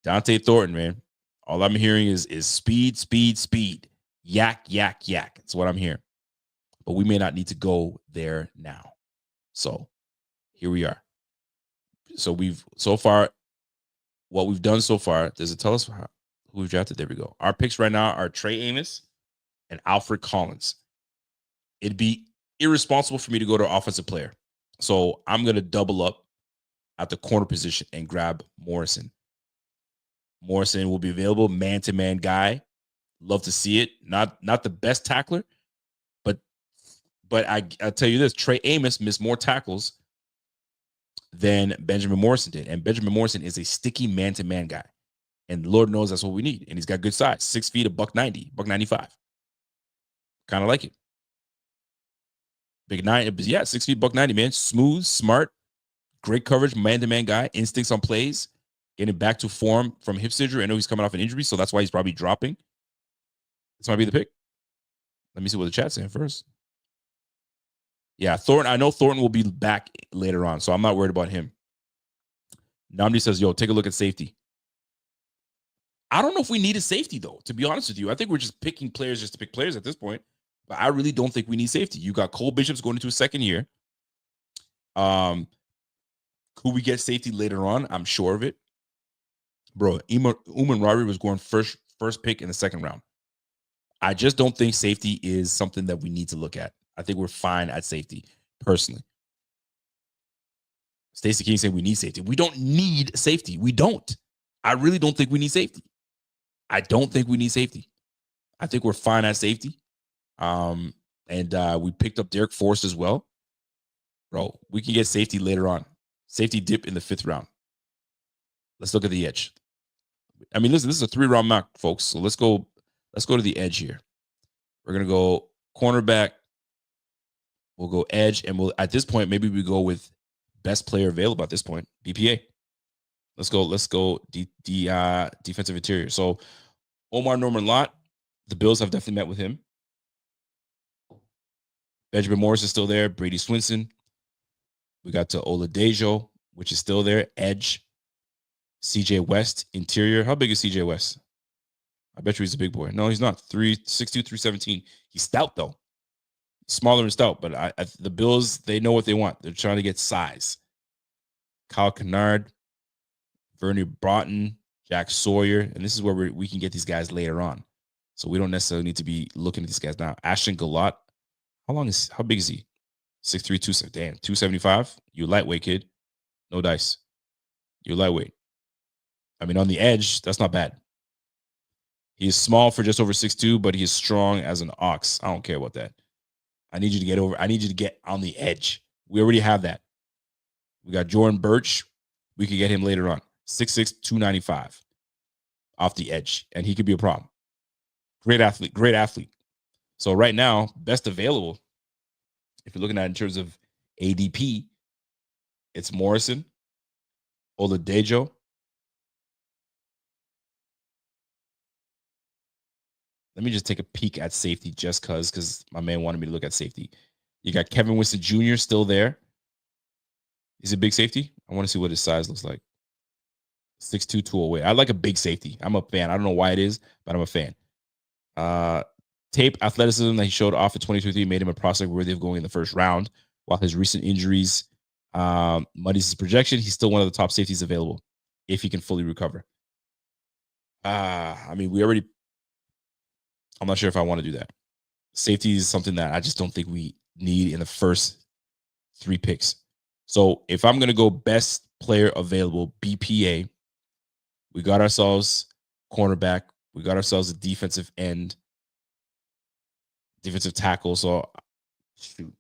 Dante Thornton, man. All I'm hearing is speed, speed, speed. Yak, yak, yak. That's what I'm hearing. But we may not need to go there now. So here we are. So what we've done so far, does it tell us who we've drafted? There we go. Our picks right now are Trey Amos and Alfred Collins. It'd be irresponsible for me to go to an offensive player. So I'm going to double up at the corner position and grab Morrison. Morrison will be available, man-to-man guy. Love to see it. Not the best tackler, but I'll tell you this, Trey Amos missed more tackles than Benjamin Morrison did. And Benjamin Morrison is a sticky man-to-man guy. And Lord knows that's what we need. And he's got good size. 6 feet, $190, $195. Kind of like it. Big 9, yeah, 6 feet, $190, man. Smooth, smart, great coverage, man-to-man guy, instincts on plays, getting back to form from hip surgery. I know he's coming off an injury, so that's why he's probably dropping. This might be the pick. Let me see what the chat's saying first. Yeah, Thornton. I know Thornton will be back later on, so I'm not worried about him. Namdi says, yo, take a look at safety. I don't know if we need a safety, though, to be honest with you. I think we're just picking players just to pick players at this point. But I really don't think we need safety. You got Cole Bishop's going into his second year. Could we get safety later on? I'm sure of it. Bro, Uman Rari was going first pick in the second round. I just don't think safety is something that we need to look at. I think we're fine at safety, personally. Stacey King said we need safety. We don't need safety. We don't. I really don't think we need safety. I don't think we need safety. I think we're fine at safety. And we picked up Derek Forrest as well. Bro, we can get safety later on. Safety dip in the 5th round. Let's look at the edge. I mean, listen, this is a 3-round mock, folks. So let's go to the edge here. We're gonna go cornerback. We'll go edge, and we'll at this point, maybe we go with best player available at this point, BPA. Let's go defensive interior. So Omar Norman Lott, the Bills have definitely met with him. Benjamin Morris is still there. Brady Swinson. We got to Oladejo, which is still there. Edge. CJ West, interior. How big is CJ West? I bet you he's a big boy. No, he's not. 6'2", 317. He's stout, though. Smaller and stout, but the Bills, they know what they want. They're trying to get size. Kyle Kennard, Vernie Broughton, Jack Sawyer, and this is where we can get these guys later on. So we don't necessarily need to be looking at these guys now. Ashton Gallot, how big is he? 6'3", 275. You lightweight, kid. No dice. You're lightweight. I mean, on the edge, that's not bad. He is small for just over 6'2", but he is strong as an ox. I don't care about that. I need you to get over. I need you to get on the edge. We already have that. We got Jordan Birch. We could get him later on. 6'6", 295 off the edge, and he could be a problem. Great athlete. So right now, best available, if you're looking at it in terms of ADP, it's Morrison, Oladejo. Let me just take a peek at safety just because my man wanted me to look at safety. You got Kevin Winston Jr. still there. He's a big safety. I want to see what his size looks like. 6'2", 208. I like a big safety. I'm a fan. I don't know why it is, but I'm a fan. Tape athleticism that he showed off at 2023 made him a prospect worthy of going in the first round. While his recent injuries muddies his projection, he's still one of the top safeties available if he can fully recover. I mean, I'm not sure if I want to do that. Safety is something that I just don't think we need in the first 3 picks. So if I'm going to go best player available, BPA, we got ourselves cornerback. We got ourselves a defensive end, defensive tackle. So shoot.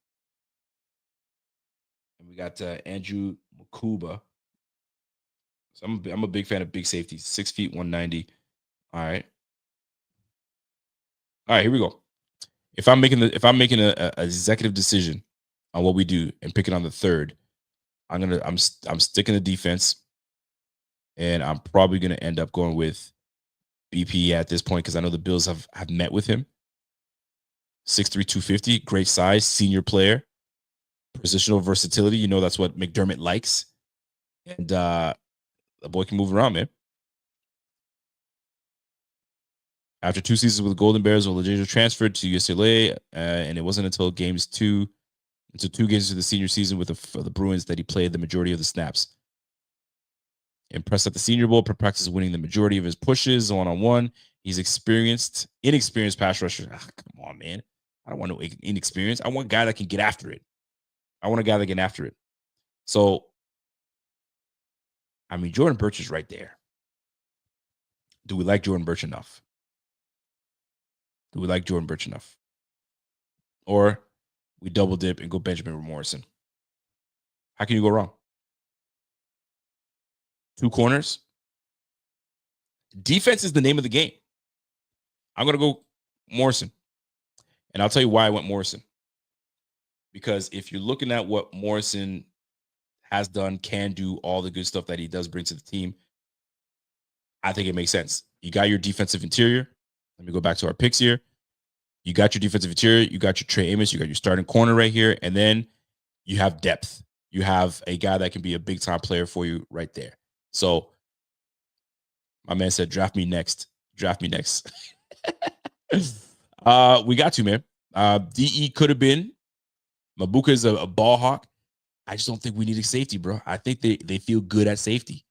And we got Andrew Makuba. So I'm a big fan of big safeties. 6 feet, 190. All right. All right, here we go. If I'm making a executive decision on what we do and picking on the 3rd, I'm sticking to defense, and I'm probably gonna end up going with BP at this point because I know the Bills have met with him. 6'3", 250, great size, senior player, positional versatility. You know that's what McDermott likes, and the boy can move around, man. After 2 seasons with the Golden Bears, Oladejo transferred to UCLA, and it wasn't until 2 games into the senior season with the Bruins that he played the majority of the snaps. Impressed at the Senior Bowl, per practice winning the majority of his pushes one-on-one. He's inexperienced pass rusher. Come on, man. I don't want no inexperienced. I want a guy that can get after it. So, I mean, Jordan Birch is right there. Do we like Jordan Birch enough? Or we double dip and go Benjamin Morrison? How can you go wrong? 2 corners. Defense is the name of the game. I'm going to go Morrison. And I'll tell you why I went Morrison. Because if you're looking at what Morrison has done, can do, all the good stuff that he does bring to the team, I think it makes sense. You got your defensive interior. Let me go back to our picks here. You got your defensive interior. You got your Trey Amos. You got your starting corner right here. And then you have depth. You have a guy that can be a big-time player for you right there. So my man said, draft me next. We got to, man. DE could have been. Mabuka is a ball hawk. I just don't think we need a safety, bro. I think they feel good at safety.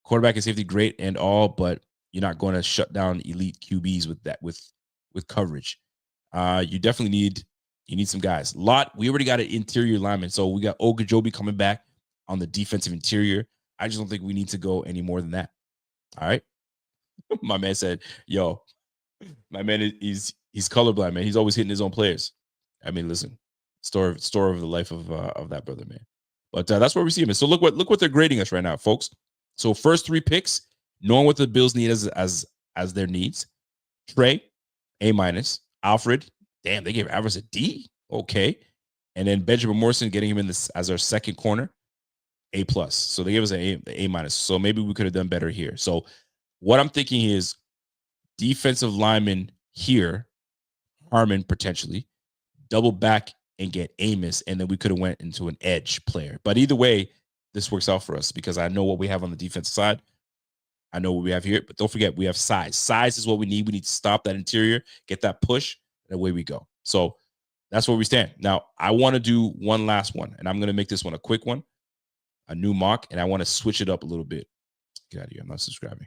Quarterback and safety, great and all, but you're not going to shut down elite QBs with that with coverage. You definitely need some guys. We already got an interior lineman, so we got Ogajobi coming back on the defensive interior. I just don't think we need to go any more than that. All right. My man said, "Yo, my man he's colorblind, man. He's always hitting his own players." I mean, listen, story of the life of that brother, man. But that's where we see him. So look what they're grading us right now, folks. So first 3 picks, knowing what the Bills need as their needs. Trey, A minus. Alfred, damn, they gave Alvarez a D. Okay. And then Benjamin Morrison getting him in this as our second corner, A plus. So they gave us an A minus. So maybe we could have done better here. So what I'm thinking is defensive lineman here, Harmon potentially, double back and get Amos, and then we could have went into an edge player. But either way, this works out for us because I know what we have on the defensive side. I know what we have here, but don't forget we have size. Size is what we need. We need to stop that interior, get that push, and away we go. So that's where we stand. Now, I want to do one last one, and I'm going to make this one a quick one, a new mock, and I want to switch it up a little bit. Get out of here. I'm not subscribing.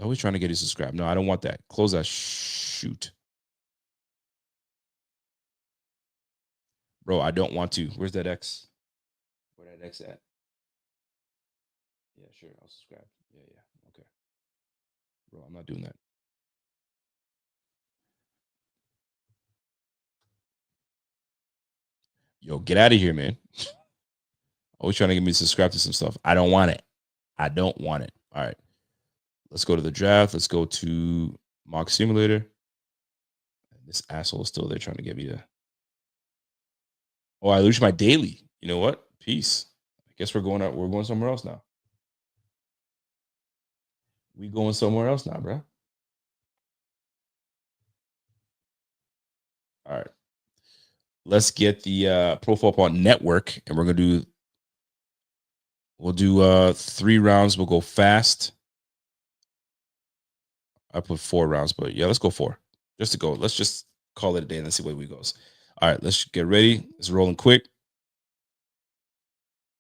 Always trying to get you subscribed. No, I don't want that. Close that. Shoot. Bro, I don't want to. Where's that X? Where that X at? Yeah, sure. I'll subscribe. Yeah. Okay. Bro, I'm not doing that. Yo, get out of here, man. Always trying to get me to subscribe to some stuff. I don't want it. I don't want it. All right. Let's go to the draft. Let's go to Mock Simulator. This asshole is still there trying to get me to. Oh, I lose my daily. You know what? Peace. I guess we're going somewhere else now. We going somewhere else now, bro. All right. Let's get the Pro Football Network, and we'll do 3 rounds. We'll go fast. I put 4 rounds, but yeah, let's go 4. Just to go. Let's just call it a day and let's see where we goes. All right, let's get ready. It's rolling quick.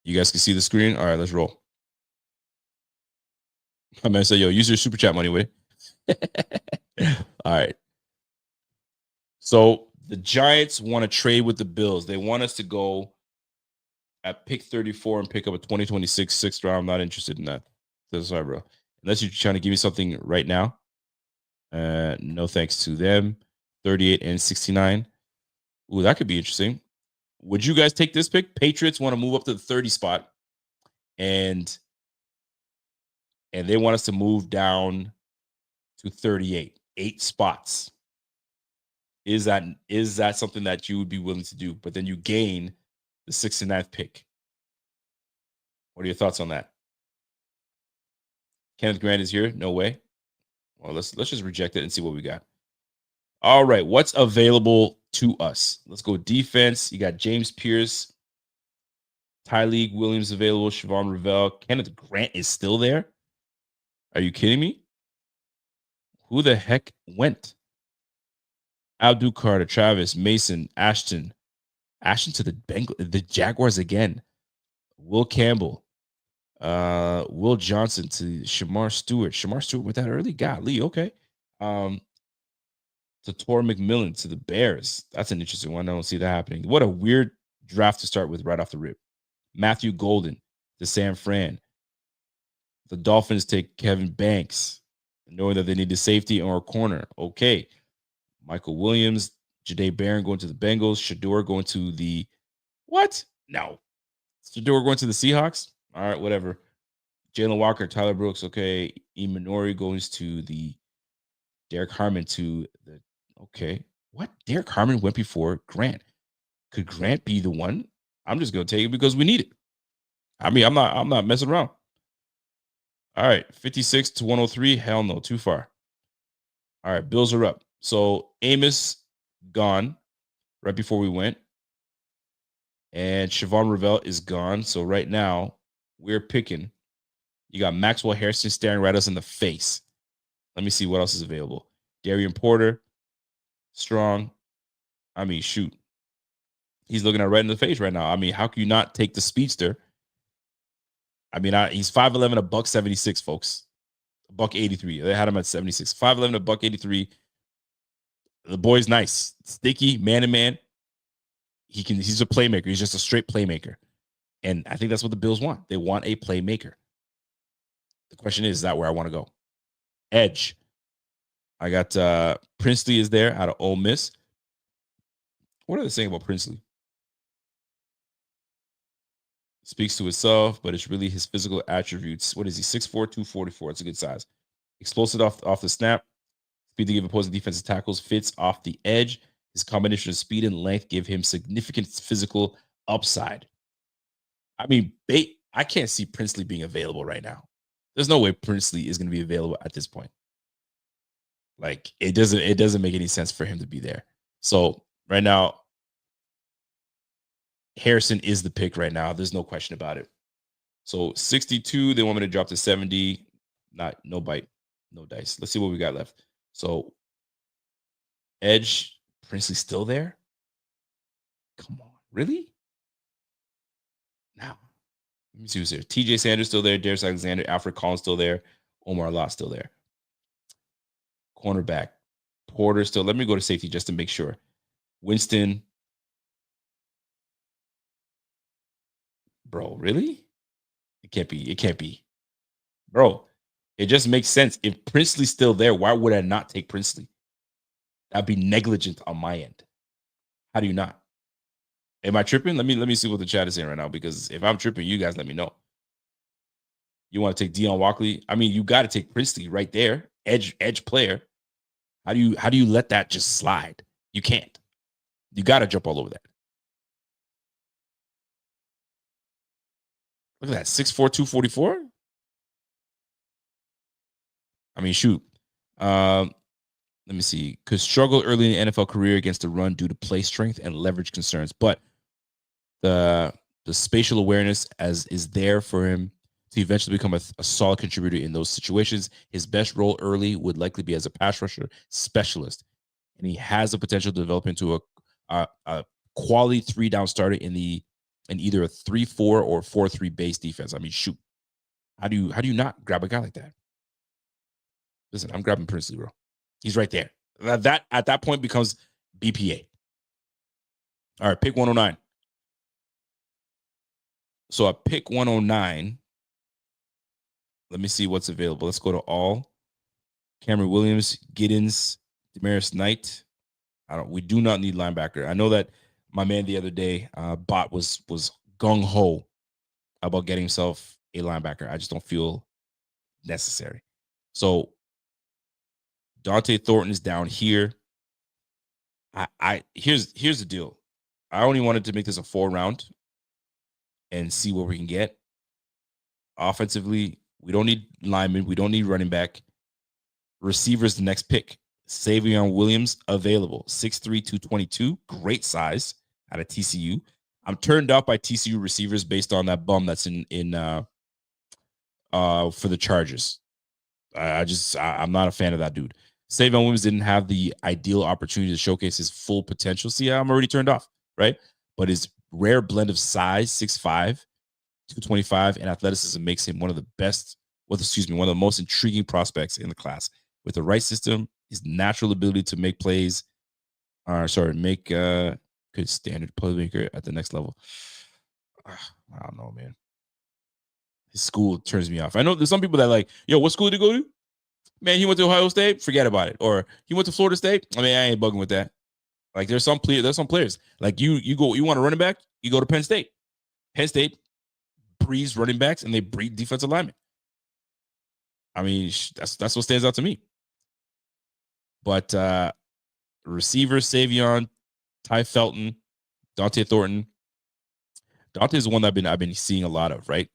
You guys can see the screen. All right, let's roll. My man said, yo, use your super chat money with it. All right. So the Giants want to trade with the Bills. They want us to go at pick 34 and pick up a 2026 6th round. I'm not interested in that. Sorry, bro. Unless you're trying to give me something right now. No thanks to them. 38 and 69. Ooh, that could be interesting. Would you guys take this pick? Patriots want to move up to the 30 spot, and they want us to move down to 38, 8 spots. Is that something that you would be willing to do? But then you gain the 69th pick. What are your thoughts on that? Kenneth Grant is here. No way. Well, let's just reject it and see what we got. All right, what's available to us? Let's go defense. You got James Pierce, Tyleek Williams available, Siobhan Ravel. Kenneth Grant is still there? Are you kidding me? Who the heck went? Abdul Carter, Travis, Mason, Ashton to the Jaguars again. Will Campbell, Will Johnson to Shamar Stewart. Shamar Stewart with that early? Golly, okay. To Tor McMillan to the Bears. That's an interesting one. I don't see that happening. What a weird draft to start with right off the rip. Matthew Golden to San Fran. The Dolphins take Kevin Banks, knowing that they need a safety or a corner. Okay. Michael Williams, Jahdae Barron going to the Bengals. Shador going to the what? No. Shador going to the Seahawks? All right, whatever. Jalen Walker, Tyler Brooks. Okay. Imanori goes to the Derek Harmon to the okay. What? Derek Harmon went before Grant. Could Grant be the one? I'm just gonna take it because we need it. I mean, I'm not messing around. All right, 56 to 103. Hell no, too far. All right, Bills are up. So Amos gone right before we went. And Siobhan Ravel is gone. So right now, we're picking. You got Maxwell Harrison staring right at us in the face. Let me see what else is available. Darian Porter, Strong. I mean, shoot. He's looking at right in the face right now. I mean, how can you not take the speedster? I mean, he's 5'11", a buck 76, folks. A buck 83. They had him at 76. 5'11", a buck 83. The boy's nice, sticky, man to man. He's a playmaker. He's just a straight playmaker. And I think that's what the Bills want. They want a playmaker. The question is that where I want to go? Edge. I got Princely is there out of Ole Miss. What are they saying about Princely? Speaks to itself, but it's really his physical attributes. What is he? 6'4", 244. It's a good size. Explosive off the snap. Speed to give opposing defensive tackles. Fits off the edge. His combination of speed and length give him significant physical upside. I mean, I can't see Princely being available right now. There's no way Princely is going to be available at this point. Like it doesn't make any sense for him to be there. So right now, Harrison is the pick right now. There's no question about it. So 62, they want me to drop to 70. No bite, no dice. Let's see what we got left. So Edge, Princely still there? Come on, really? Now, let me see who's there. TJ Sanders still there. Darius Alexander, Alfred Collins still there. Omar Lott still there. Cornerback, Porter still. Let me go to safety just to make sure. Winston. Bro, really? It can't be. It can't be. Bro, it just makes sense. If Princely's still there, why would I not take Princely? That'd be negligent on my end. How do you not? Am I tripping? Let me see what the chat is saying right now, because if I'm tripping, you guys let me know. You want to take Deion Walkley? I mean, you got to take Princely right there. Edge player. How do you let that just slide? You can't. You got to jump all over that. Look at that. 6'4", 244. I mean, shoot. Let me see. Could struggle early in the NFL career against the run due to play strength and leverage concerns, but the spatial awareness is there for him to eventually become a solid contributor in those situations. His best role early would likely be as a pass rusher specialist, and he has the potential to develop into a quality 3-down starter in either a 3-4 or 4-3 base defense. I mean, shoot, how do you not grab a guy like that? Listen, I'm grabbing Princely, bro. He's right there. That at that point becomes BPA. All right, pick 109. So at pick 109, let me see what's available. Let's go to all. Cameron Williams, Giddens, Demaris Knight. We do not need linebacker. I know that my man the other day, Bot was gung ho about getting himself a linebacker. I just don't feel necessary. So Dante Thornton is down here. Here's the deal. I only wanted to make this a 4-round and see what we can get. Offensively, we don't need linemen. We don't need running back. Receivers, the next pick. Savion Williams available. 6'3", 222. Great size out of TCU. I'm turned off by TCU receivers based on that bum that's in for the Chargers. I'm not a fan of that dude. Savion Williams didn't have the ideal opportunity to showcase his full potential. See, I'm already turned off, right? But his rare blend of size, 6'5", 225, and athleticism makes him one of the most intriguing prospects in the class. With the right system, his natural ability to make plays, good standard playmaker at the next level. I don't know, man. His school turns me off. I know there's some people that like, yo, what school did he go to? Man, he went to Ohio State. Forget about it. Or he went to Florida State. I mean, I ain't bugging with that. Like, there's some players. Like you want a running back, you go to Penn State. Penn State breeds running backs and they breed defensive linemen. I mean, that's what stands out to me. But receiver, Savion, Ty Felton, Dante Thornton. Dante is the one that I've been seeing a lot of, right?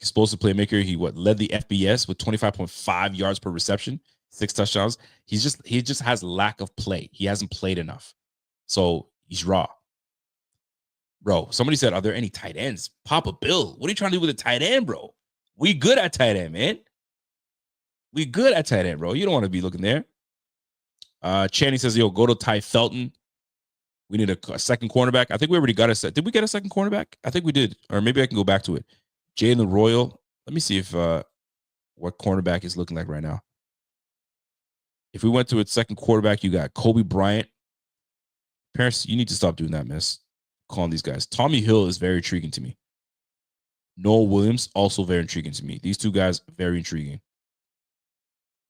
Explosive playmaker. He led the FBS with 25.5 yards per reception, 6 touchdowns. He just has lack of play. He hasn't played enough. So he's raw. Bro, somebody said, are there any tight ends? Papa Bill, what are you trying to do with a tight end, bro? We good at tight end, man. We good at tight end, bro. You don't want to be looking there. Channing says, yo, go to Ty Felton. We need a second cornerback. I think we already got a set. Did we get a second cornerback? I think we did. Or maybe I can go back to it. Jalen Royal. Let me see if what cornerback is looking like right now. If we went to a second quarterback, you got Kobe Bryant. Parents, you need to stop doing that, miss. Calling these guys. Tommy Hill is very intriguing to me. Noel Williams, also very intriguing to me. These two guys, very intriguing.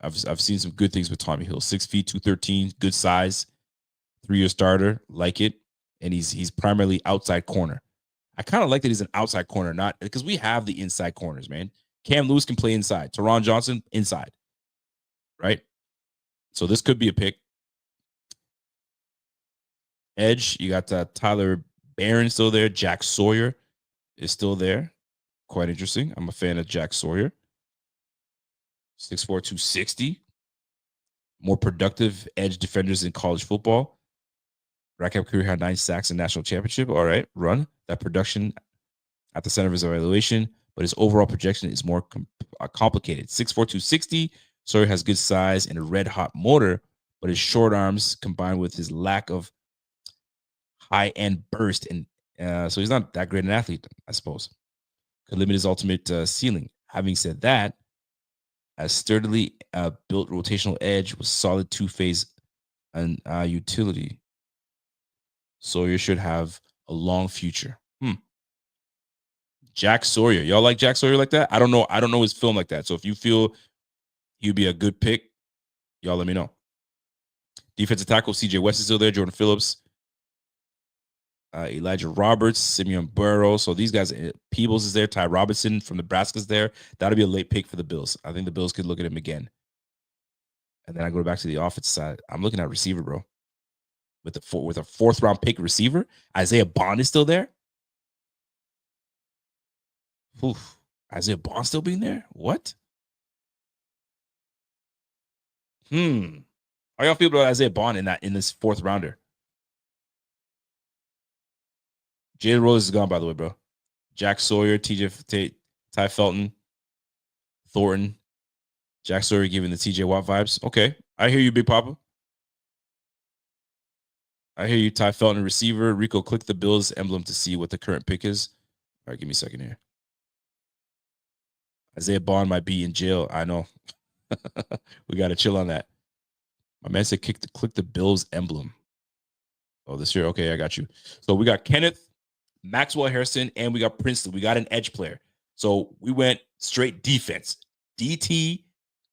I've seen some good things with Tommy Hill. 6 feet, 213, good size, 3-year starter, like it. And he's primarily outside corner. I kind of like that he's an outside corner, not because we have the inside corners, man. Cam Lewis can play inside. Teron Johnson, inside. Right? So this could be a pick. Edge, you got Tyler Barron still there. Jack Sawyer is still there. Quite interesting. I'm a fan of Jack Sawyer. 6'4", 260. More productive edge defenders in college football. Rack career had 9 sacks in national championship. All right, run. That production at the center of his evaluation, but his overall projection is more complicated. 6'4", 260. Sawyer has good size and a red-hot motor, but his short arms combined with his lack of high-end burst, and so he's not that great an athlete, I suppose. Could limit his ultimate ceiling. Having said that, a sturdily built rotational edge with solid two-phase and utility. Sawyer should have a long future. Jack Sawyer. Y'all like Jack Sawyer like that? I don't know. I don't know his film like that. So if you feel he'd be a good pick, y'all let me know. Defensive tackle, CJ West is still there. Jordan Phillips. Elijah Roberts, Simeon Burrow. So these guys, Peebles is there. Ty Robinson from Nebraska's there. That'll be a late pick for the Bills. I think the Bills could look at him again. And then I go back to the offensive side. I'm looking at receiver, bro. With a 4th round pick receiver, Isaiah Bond is still there. Oof. Isaiah Bond still being there? What? How y'all feel about Isaiah Bond in this 4th rounder? Jalen Rose is gone, by the way, bro. Jack Sawyer, Ty Felton, Thornton. Jack Sawyer giving the TJ Watt vibes. Okay. I hear you, Big Papa. I hear you, Ty Felton, receiver. Rico, click the Bills emblem to see what the current pick is. All right, give me a second here. Isaiah Bond might be in jail. I know. We got to chill on that. My man said click the Bills emblem. Oh, this year? Okay, I got you. So we got Kenneth, Maxwell Harrison, and we got Princeton. We got an edge player. So we went straight defense. DT,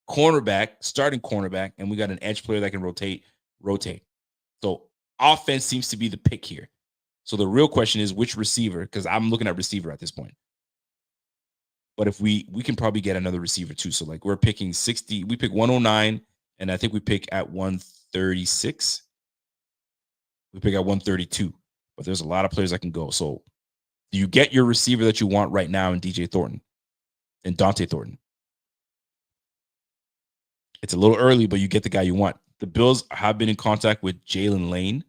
cornerback, starting cornerback, and we got an edge player that can rotate. So offense seems to be the pick here. So the real question is which receiver, because I'm looking at receiver at this point. But if we can probably get another receiver too. So like we're picking 60, we pick 109, and I think we pick at 136. We pick at 132. But there's a lot of players that can go. So do you get your receiver that you want right now in DJ Thornton and Dante Thornton? It's a little early, but you get the guy you want. The Bills have been in contact with Jalen Lane,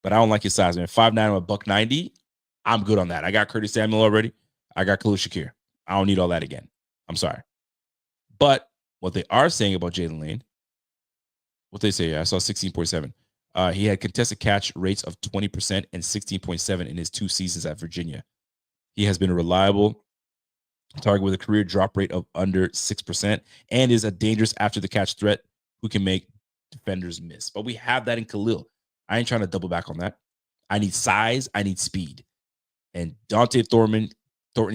but I don't like his size, man. 5'9" or $190. I'm good on that. I got Curtis Samuel already. I got Khalil Shakir. I don't need all that again. I'm sorry. But what they are saying about Jalen Lane, what they say, I saw 16.7. He had contested catch rates of 20% and 16.7 in his 2 seasons at Virginia. He has been a reliable target with a career drop rate of under 6% and is a dangerous after the catch threat who can make defenders miss. But we have that in Khalil. I ain't trying to double back on that. I need size. I need speed. And Dante Thornton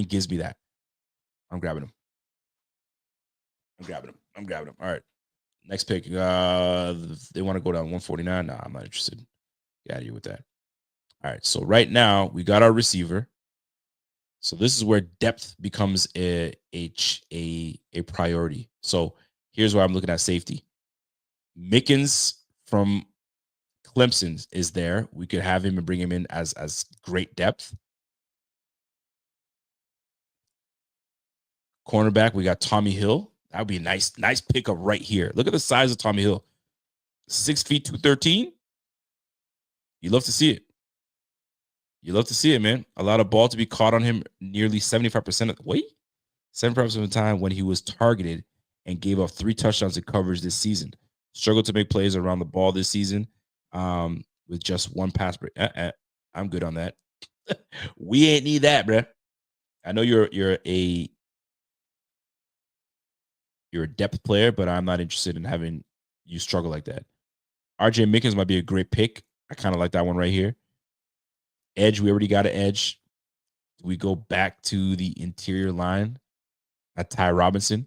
gives me that. I'm grabbing him. All right. Next pick. They want to go down 149. Nah, I'm not interested. Get out of here with that. All right. So right now we got our receiver. So this is where depth becomes a priority. So here's where I'm looking at safety. Mickens from Clemson is there. We could have him and bring him in as great depth. Cornerback, we got Tommy Hill. That would be a nice pickup right here. Look at the size of Tommy Hill. 6 feet, 213. You love to see it. You love to see it, man. A lot of ball to be caught on him nearly 75% of the weight. 75% of the time when he was targeted and gave up 3 touchdowns in coverage this season. Struggled to make plays around the ball this season. with just one pass break. I'm good on that. We ain't need that, bruh. I know you're a depth player, but I'm not interested in having you struggle like that. RJ Mickens might be a great pick. I kind of like that one right here. Edge, we already got an edge. We go back to the interior line at Ty Robinson.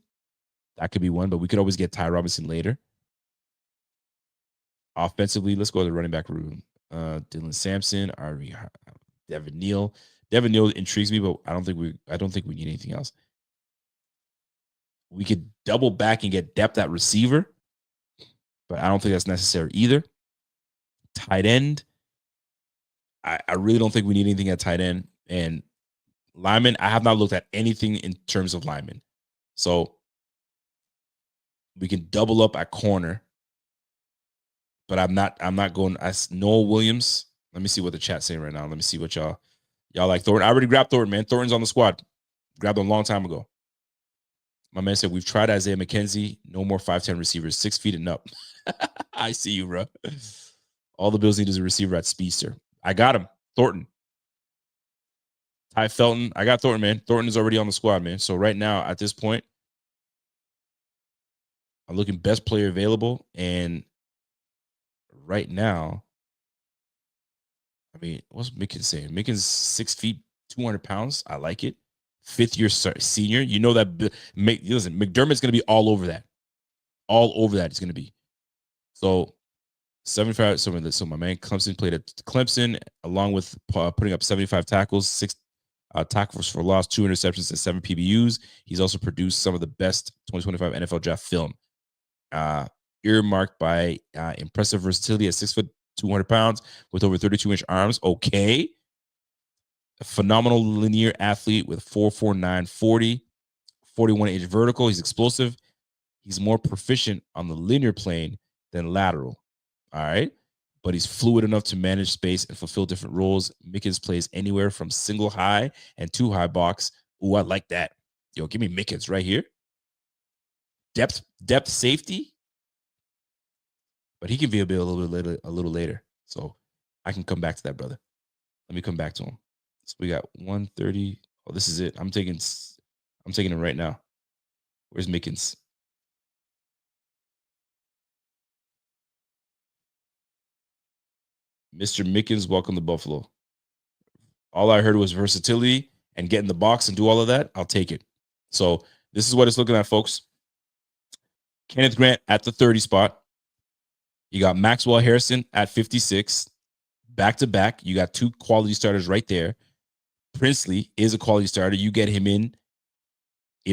That could be one, but we could always get Ty Robinson later. Offensively, let's go to the running back room. Dylan Sampson, Devin Neal. Devin Neal intrigues me, but I don't think we need anything else. We could double back and get depth at receiver, but I don't think that's necessary either. Tight end, I really don't think we need anything at tight end. And lineman, I have not looked at anything in terms of lineman. So we can double up at corner, but I'm not going as Noel Williams. Let me see what the chat's saying right now. Let me see what y'all like Thornton. I already grabbed Thornton, man. Thornton's on the squad. Grabbed him a long time ago. My man said, we've tried Isaiah McKenzie. No more 5'10 receivers, 6 feet and up. I see you, bro. All the Bills need is a receiver at speedster. I got him. Thornton. Ty Felton. I got Thornton, man. Thornton is already on the squad, man. So right now, at this point, I'm looking best player available. And right now, I mean, what's Mickens saying? Mickens 6 feet, 200 pounds. I like it. 5th-year senior. You know that. Listen, McDermott's going to be all over that. All over that. It's going to be. So 75. So my man Clemson played at Clemson, along with putting up 75 tackles, 6 tackles for loss, 2 interceptions, and 7 PBUs. He's also produced some of the best 2025 NFL draft film. Earmarked by impressive versatility at 6 foot, 200 pounds with over 32-inch arms. Okay. A phenomenal linear athlete with 4.49 40, 41-inch vertical. He's explosive. He's more proficient on the linear plane than lateral. All right. But he's fluid enough to manage space and fulfill different roles. Mickens plays anywhere from single high and 2 high box. Ooh, I like that. Yo, give me Mickens right here. Depth safety. But he can be a little later. So I can come back to that, brother. Let me come back to him. So we got 130. Oh, this is it. I'm taking him right now. Where's Mickens? Mr. Mickens, welcome to Buffalo. All I heard was versatility and get in the box and do all of that. I'll take it. So this is what it's looking at, folks. Kenneth Grant at the 30 spot. You got Maxwell Harrison at 56. Back to back. You got 2 quality starters right there. Princely is a quality starter. You get him in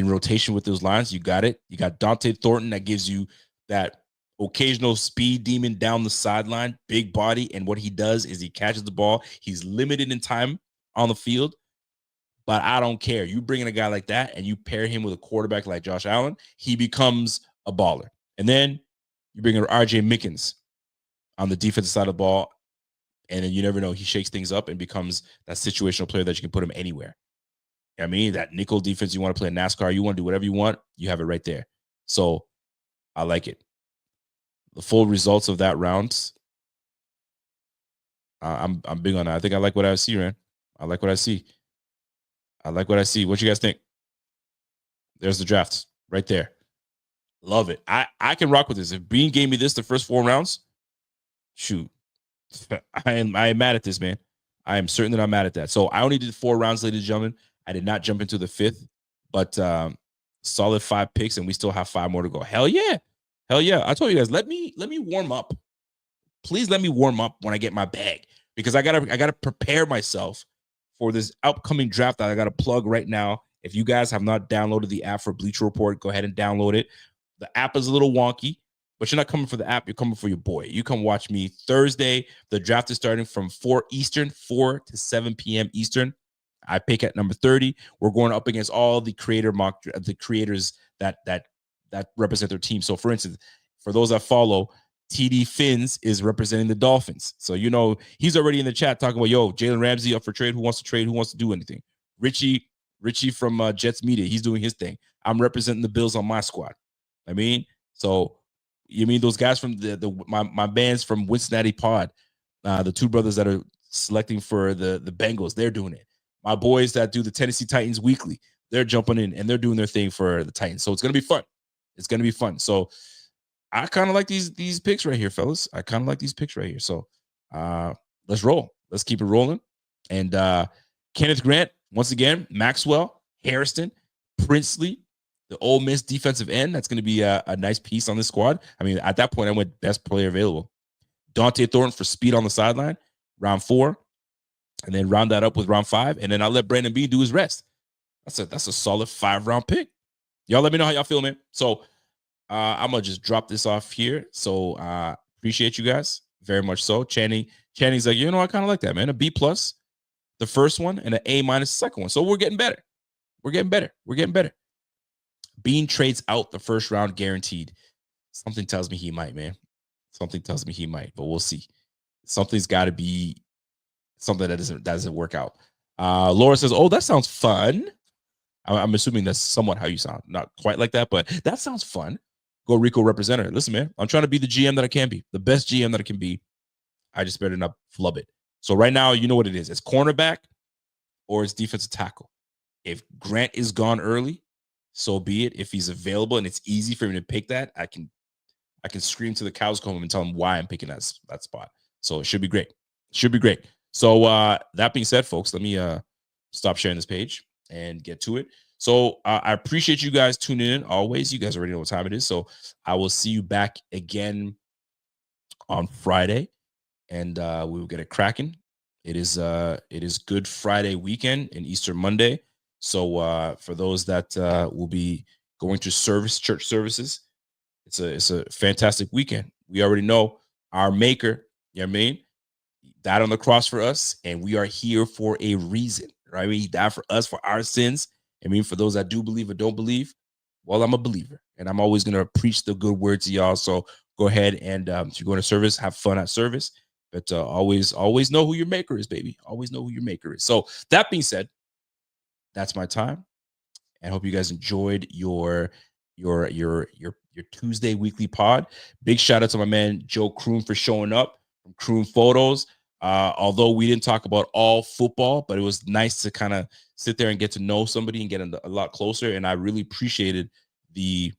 rotation with those lines. You got it. You got Dante Thornton that gives you that occasional speed demon down the sideline, big body. And what he does is he catches the ball. He's limited in time on the field, but I don't care. You bring in a guy like that and you pair him with a quarterback like Josh Allen, he becomes a baller. And then you bring in RJ Mickens on the defensive side of the ball. And then you never know. He shakes things up and becomes that situational player that you can put him anywhere. I mean, that nickel defense, you want to play NASCAR, you want to do whatever you want, you have it right there. So I like it. The full results of that round, I'm big on that. I think I like what I see, man. I like what I see. What you guys think? There's the drafts right there. Love it. I can rock with this. If Bean gave me this the first 4 rounds, shoot. I am mad at this, man. I am certain that I'm mad at that. So I only did 4 rounds, ladies and gentlemen. I did not jump into the 5th, but solid 5 picks, and we still have 5 more to go. Hell yeah. I told you guys, let me warm up. Please let me warm up when I get my bag, because I gotta prepare myself for this upcoming draft that I gotta plug right now. If you guys have not downloaded the app for Bleacher Report, go ahead and download it. The app is a little wonky, but you're not coming for the app. You're coming for your boy. You come watch me Thursday. The draft is starting from 4 to 7 p.m. Eastern. I pick at number 30. We're going up against all the creators that represent their team. So, for instance, for those that follow, TD Finns is representing the Dolphins. So, you know, he's already in the chat talking about, yo, Jalen Ramsey up for trade. Who wants to trade? Who wants to do anything? Richie from Jets Media, he's doing his thing. I'm representing the Bills on my squad. I mean, so you mean those guys from my bands from Cincinnati Pod, The two brothers that are selecting for the Bengals, they're doing it. My boys that do the Tennessee Titans weekly, they're jumping in and they're doing their thing for the Titans. So it's gonna be fun. It's gonna be fun. So I kind of like these picks right here, fellas. I kind of like these picks right here. So let's roll. Let's keep it rolling. And Kenneth Grant, once again, Maxwell, Harrison, Princely, the Ole Miss defensive end. That's going to be a nice piece on this squad. I mean, at that point, I went best player available. Dante Thornton for speed on the sideline, round 4, and then round that up with round 5, and then I'll let Brandon Bean do his rest. That's a solid 5-round pick. Y'all let me know how y'all feel, man. So I'm gonna just drop this off here. So appreciate you guys very much. So Channing's like, I kind of like that, man. A B plus, the first one, and an A minus, the second one. So we're getting better. We're getting better. We're getting better. Bean trades out the first round guaranteed. Something tells me he might, man. Something tells me he might, but we'll see. Something's got to be something that doesn't work out. Laura says, "Oh, that sounds fun." I'm assuming that's somewhat how you sound. Not quite like that, but that sounds fun. Go Rico representative. Listen, man, I'm trying to be the GM that I can be, the best GM that I can be. I just better not flub it. So right now, you know what it is. It's cornerback or it's defensive tackle. If Grant is gone early, so be it. If he's available and it's easy for him to pick that, I can scream to the cows come home and tell him why I'm picking that spot. So it should be great. Should be great. So that being said, folks, let me stop sharing this page and get to it. So I appreciate you guys tuning in always. You guys already know what time it is. So I will see you back again on Friday, and we will get it cracking. It is Good Friday weekend and Easter Monday. So for those that will be going to church services, it's a fantastic weekend. We already know our Maker, you know what I mean, died on the cross for us, and we are here for a reason, right? I mean, he died for us, for our sins. I mean, for those that do believe or don't believe, well, I'm a believer, and I'm always going to preach the good word to y'all. So go ahead and if you're going to service, have fun at service, but always know who your Maker is, baby. Always know who your Maker is. So that being said, that's my time. And hope you guys enjoyed your Tuesday weekly pod. Big shout out to my man Joe Kroom for showing up from Croom Photos. Although we didn't talk about all football, but it was nice to kind of sit there and get to know somebody and get a lot closer. And I really appreciated the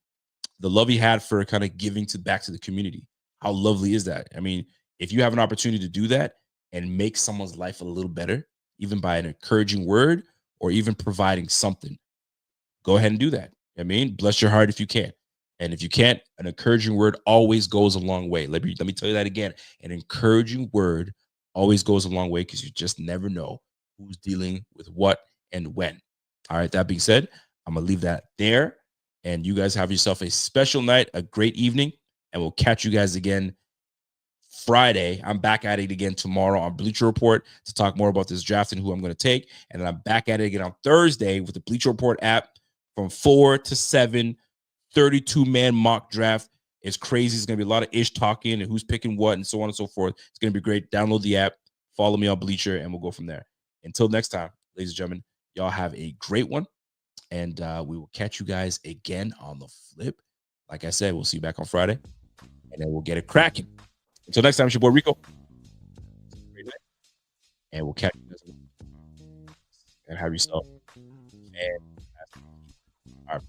love he had for kind of giving back to the community. How lovely is that? I mean, if you have an opportunity to do that and make someone's life a little better, even by an encouraging word or even providing something, go ahead and do that. I mean, bless your heart if you can. And if you can't, an encouraging word always goes a long way. Let me tell you that again. An encouraging word always goes a long way because you just never know who's dealing with what and when. All right. That being said, I'm going to leave that there. And you guys have yourself a special night, a great evening, and we'll catch you guys again Friday. I'm back at it again tomorrow on Bleacher Report to talk more about this draft and who I'm going to take. And then I'm back at it again on Thursday with the Bleacher Report app from 4 to 7, 32-man mock draft. It's crazy. It's going to be a lot of ish talking and who's picking what and so on and so forth. It's going to be great. Download the app, follow me on Bleacher, and we'll go from there. Until next time, ladies and gentlemen, y'all have a great one. And we will catch you guys again on the flip. Like I said, we'll see you back on Friday, and then we'll get it cracking. Until next time, it's your boy Rico. And we'll catch you guys and have yourself fantastic. All right.